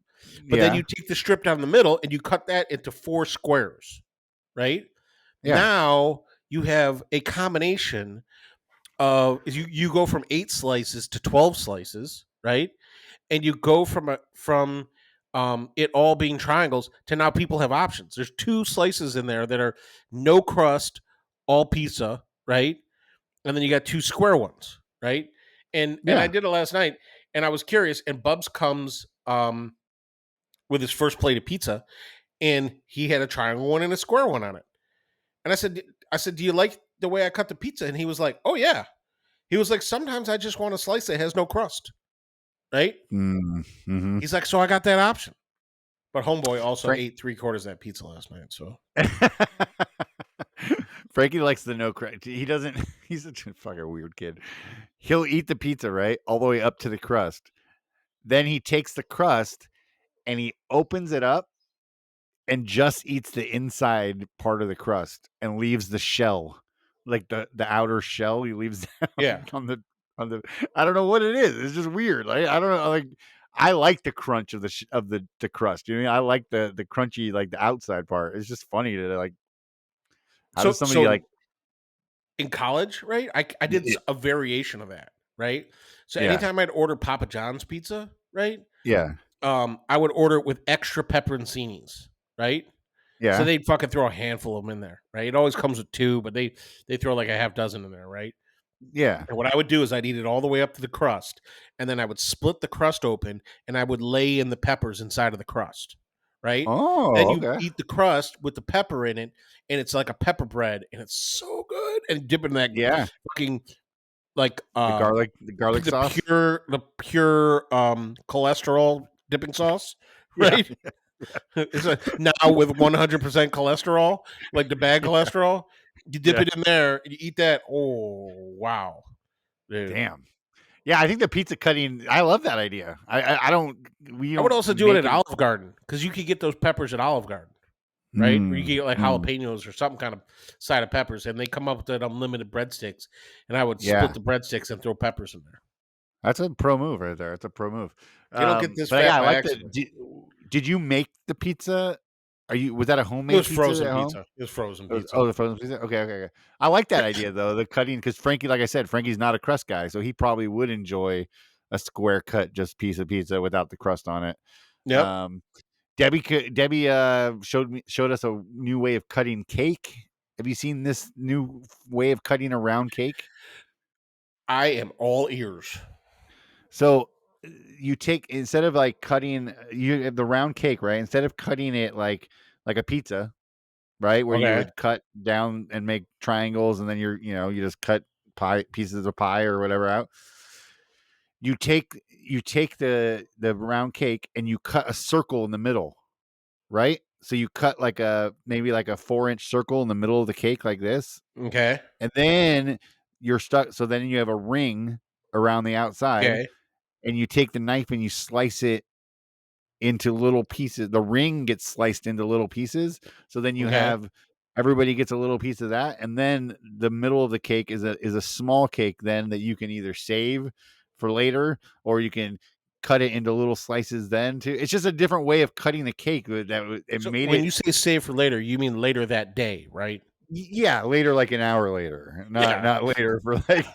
but then Yeah, you take the strip down the middle and you cut that into 4 squares, right? yeah. Now you have a combination of you go from 8 slices to 12 slices, right? And you go from it all being triangles to now people have options. There's 2 slices in there that are no crust, all pizza, right? And then you got 2 square ones, right? And I Yeah. did it last night, and I was curious. And Bubs comes with his first plate of pizza, and he had a triangle one and a square one on it. And I said, do you like the way I cut the pizza? And he was like, oh yeah. He was like, sometimes I just want a slice that has no crust, right? Mm-hmm. He's like, so I got that option. But homeboy also Frank. ate 3/4 of that pizza last night. So Frankie likes the no crust. He doesn't. He's such a fucking weird kid. He'll eat the pizza right all the way up to the crust. Then he takes the crust and he opens it up and just eats the inside part of the crust and leaves the shell, like the outer shell. He leaves yeah. on the. I don't know what it is. It's just weird. Like I don't know. Like I like the crunch of the crust. You know, what I mean? I like the crunchy, like the outside part. It's just funny to like. How So does somebody so like? in college, right? I did Yeah, a variation of that, right? So yeah, anytime I'd order Papa John's pizza, right? yeah, I would order it with extra pepperoncinis, right? So yeah. they'd fucking throw a handful of them in there, right? It always comes with 2, but they throw like a half dozen in there, right? Yeah. And what I would do is I'd eat it all the way up to the crust, and then I would split the crust open, and I would lay in the peppers inside of the crust, right? Then Oh, you okay. eat the crust with the pepper in it, and it's like a pepper bread, and it's so good. And dip in that Yeah. fucking like The garlic the sauce. pure cholesterol dipping sauce, Yeah. right? It's now with 100% cholesterol, like the bad cholesterol. You dip Yeah. it in there, and you eat that. Oh wow, dude! Damn. Yeah, I think the pizza cutting. I love that idea. I don't. We I would don't also do it make at it. Olive Garden because you could get those peppers at Olive Garden, right? Or you Mm, could get like mm. jalapenos or some kind of side of peppers, and they come up with that unlimited breadsticks. And I would split Yeah, the breadsticks and throw peppers in there. that's a pro move right there. That's a pro move. You don't get this But yeah, fat I by like the. accident. Did you make the pizza? Was that a It homemade was pizza frozen at home? pizza. It was frozen Oh, pizza. the frozen pizza. Okay, okay, okay. I like that idea though. The cutting because Frankie, like I said, Frankie's not a crust guy, so he probably would enjoy a square cut just piece of pizza without the crust on it. Yep. Um, Debbie showed us a new way of cutting cake. Have you seen this new way of cutting a round cake? I am all ears. So you take instead of like cutting you have the round cake, right? Instead of cutting it like a pizza, right, where you Okay. would cut down and make triangles, and then you just cut pie pieces of pie or whatever out. You take the round cake and you cut a circle in the middle, right? So you cut like maybe like a 4-inch circle in the middle of the cake like this, Okay. and then you're stuck. So then you have a ring around the outside, Okay. and you take the knife and you slice it into little pieces. The ring gets sliced into little pieces. So then you Okay. have everybody gets a little piece of that, and then the middle of the cake is a small cake then that you can either save for later or you can cut it into little slices then too. It's just a different way of cutting the cake it So made when it. you say save for later, you mean later that day, right? Yeah, later, like an hour later, not later for like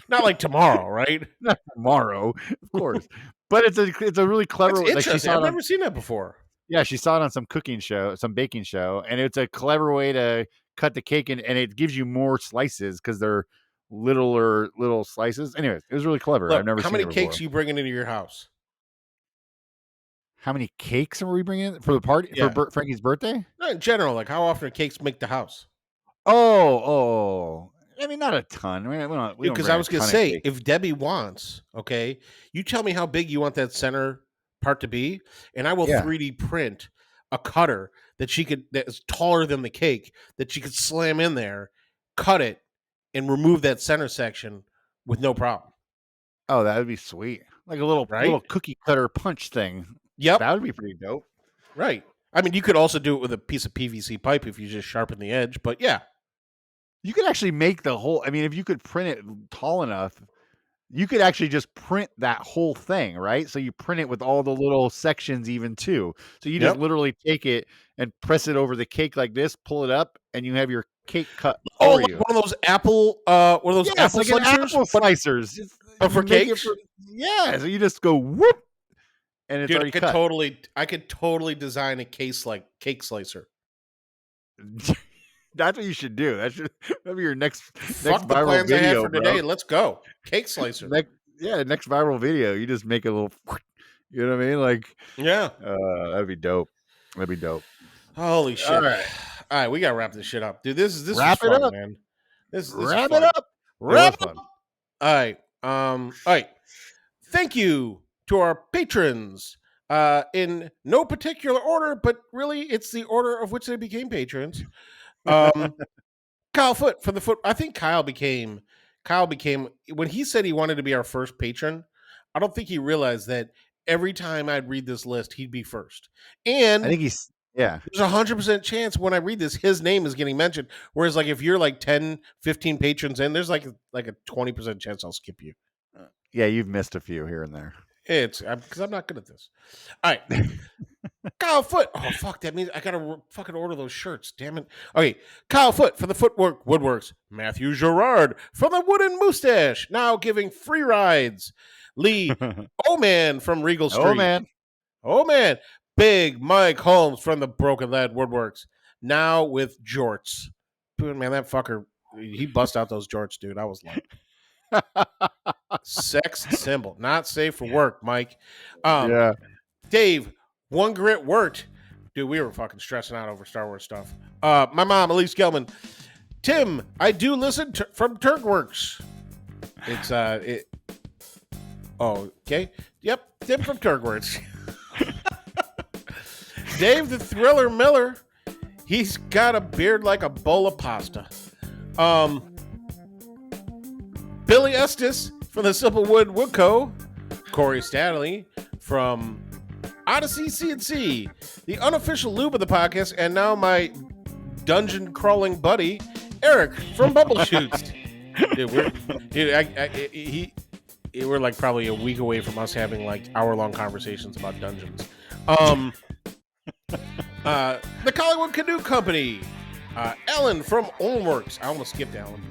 Not like tomorrow, right? not tomorrow, of course. But it's a really clever. That's Like she interesting. saw I've it on, never seen that before. yeah, she saw it on some cooking show, some baking show, and it's a clever way to cut the cake, and it gives you more slices because they're little slices. Anyways, it was really clever. I've Look, never how seen many it before. cakes you bringing into your house? How many cakes are we bringing for the party Yeah. for Frankie's birthday? No, in general, like how often do cakes make the house? Oh. I mean, not a ton. We don't Because bring I a was gonna ton of say, cake. if Debbie wants, okay, you tell me how big you want that center part to be, and I will Yeah. 3D print a cutter that is taller than the cake that she could slam in there, cut it, and remove that center section with no problem. Oh, that would be sweet. Like a little Right? cookie cutter punch thing. Yep. That would be pretty dope. Right. I mean, you could also do it with a piece of PVC pipe if you just sharpen the edge, but yeah. You could actually make the whole. I mean, if you could print it tall enough, you could actually just print that whole thing, right? So you print it with all the little sections, even too. So you just Yep. literally take it and press it over the cake like this, pull it up, and you have your cake cut Oh, for like you. one of those apple apple Yes, like an slicers? apple slicers. Just- But for you make it cakes? yeah, so you just go whoop, and it's Dude, already cut. I could totally design a cake slicer. That's what you should do. That'd be your next Fuck the viral plans video, I had for bro. today. Let's go. Cake slicer. Next viral video. You just make a little, you know what I mean? Like, Yeah. that'd be dope. That'd be dope. Holy shit. All right. All right, we gotta wrap this shit up. Dude, this Wrap was it fun, up. man. This Wrap is fun. it up. Wrap It it was fun. All right. All right. Thank you to our patrons. In no particular order, but really it's the order of which they became patrons. Kyle Foot from the Foot. I think Kyle became when he said he wanted to be our first patron. I don't think he realized that every time I'd read this list, he'd be first. And I think there's a 100% chance when I read this, his name is getting mentioned. Whereas like if you're like 10, 15 patrons in, there's like a 20% chance I'll skip you. Yeah, you've missed a few here and there. It's because I'm not good at this. All right. Kyle Foot. Oh, fuck. That means I got to fucking order those shirts. Damn it. Okay. Kyle Foot for the Footwork Woodworks. Matthew Gerard from the Wooden Mustache. Now giving free rides. Lee O-Man from Regal Street. Oh, man. Big Mike Holmes from the Broken Lead Woodworks. Now with jorts. Dude, man, that fucker, he bust out those jorts, dude. I was like, sex symbol. Not safe for work, Mike. Yeah. Dave, One Grit worked. Dude, we were fucking stressing out over Star Wars stuff. My mom, Elise Gelman. Tim, I do listen from Turkworks. It's oh, okay. Yep, Tim from Turkworks. Dave the Thriller Miller. He's got a beard like a bowl of pasta. Billy Estes from the Simple Wood Co. Corey Stanley from Odyssey C&C, the unofficial lube of the podcast, and now my dungeon crawling buddy, Eric from Bubble Shoots. We're like probably a week away from us having like hour-long conversations about dungeons. The Collingwood Canoe Company, Ellen from Olmworks. I almost skipped Ellen.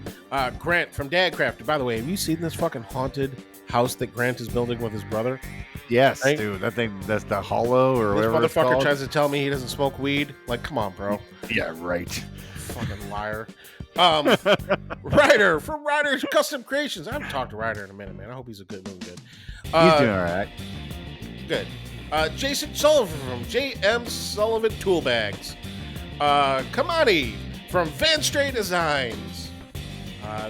Grant from Dadcraft. By the way, have you seen this fucking haunted house that Grant is building with his brother? Yes, right? Dude. That thing, that's the hollow or This whatever it's motherfucker called. tries to tell me he doesn't smoke weed. Like, come on, bro. Yeah, right. Fucking liar. Ryder from Ryder's Custom Creations. I haven't talked to Ryder in a minute, man. I hope he's doing good. He's doing all right. Good. Jason Sullivan from JM Sullivan Tool Bags. Kamani from Van Stray Designs.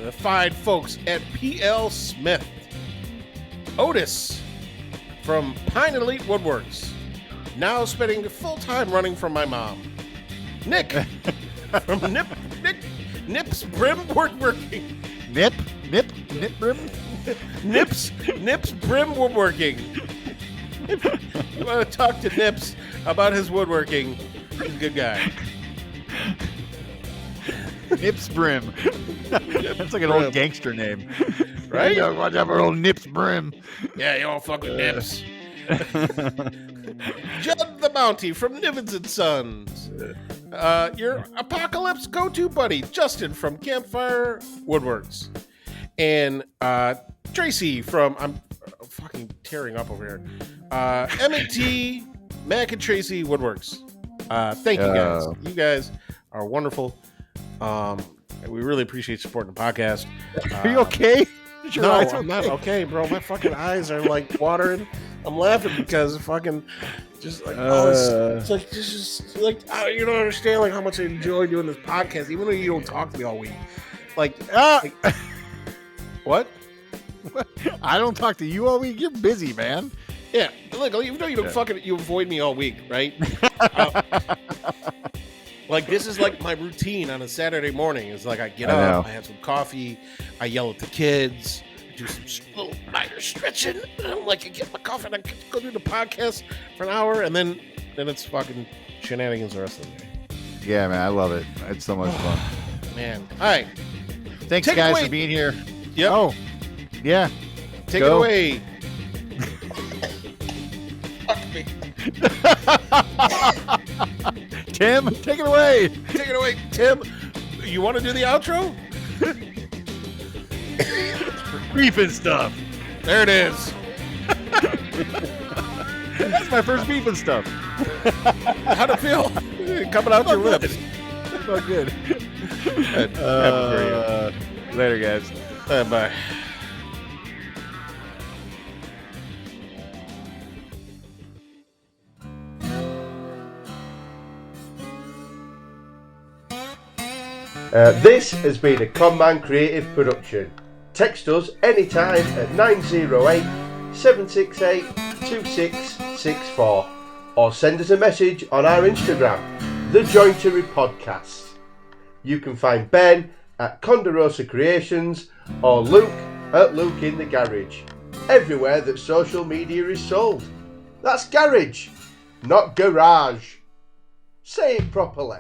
The fine folks at PL Smith. Otis from Pine Elite Woodworks. Now spending full time running from my mom. Nick from Nips Brim Woodworking. Nip brim. Nips Brim Woodworking. You want to talk to Nips about his woodworking? He's a good guy. Nips brim. That's like an old gangster name, Right? Watch out for old Nips brim. Yeah, you all fuck with Nips. Judd the Bounty from Nivens and Sons. Your Apocalypse go-to buddy, Justin from Campfire Woodworks. And Tracy from, I'm fucking tearing up over here. M&T Mac and Tracy Woodworks. Thank you guys. You guys are wonderful. We really appreciate supporting the podcast. Are you okay? No, I'm not okay, bro. My fucking eyes are like watering. I'm laughing because fucking just like it's like just like you don't understand like how much I enjoy doing this podcast, even though you don't talk to me all week. Like what? I don't talk to you all week. You're busy, man. Yeah, look, even though you don't fucking you avoid me all week, right? Like this is like my routine on a Saturday morning. It's like I get up, I have some coffee, I yell at the kids, I do some little minor stretching, and I'm like I get my coffee and I go do the podcast for an hour, and then it's fucking shenanigans the rest of the day. Yeah, man, I love it. It's so much fun. Man, all right. Thanks, Take guys, away. for being here. Yep. Oh, yeah. Take it away. Tim, take it away. Take it away, Tim. You want to do the outro? Beef and stuff. There it is. That's my first beef and stuff. How'd it feel? Coming out your lips. Felt good. Later, guys. Bye. This has been a ConMan creative production. Text us anytime at 908 768 2664 or send us a message on our Instagram, thejointery podcast. You can find Ben at Condorosa Creations or Luke at Luke in the Garage. Everywhere that social media is sold. That's garage, not garage. Say it properly.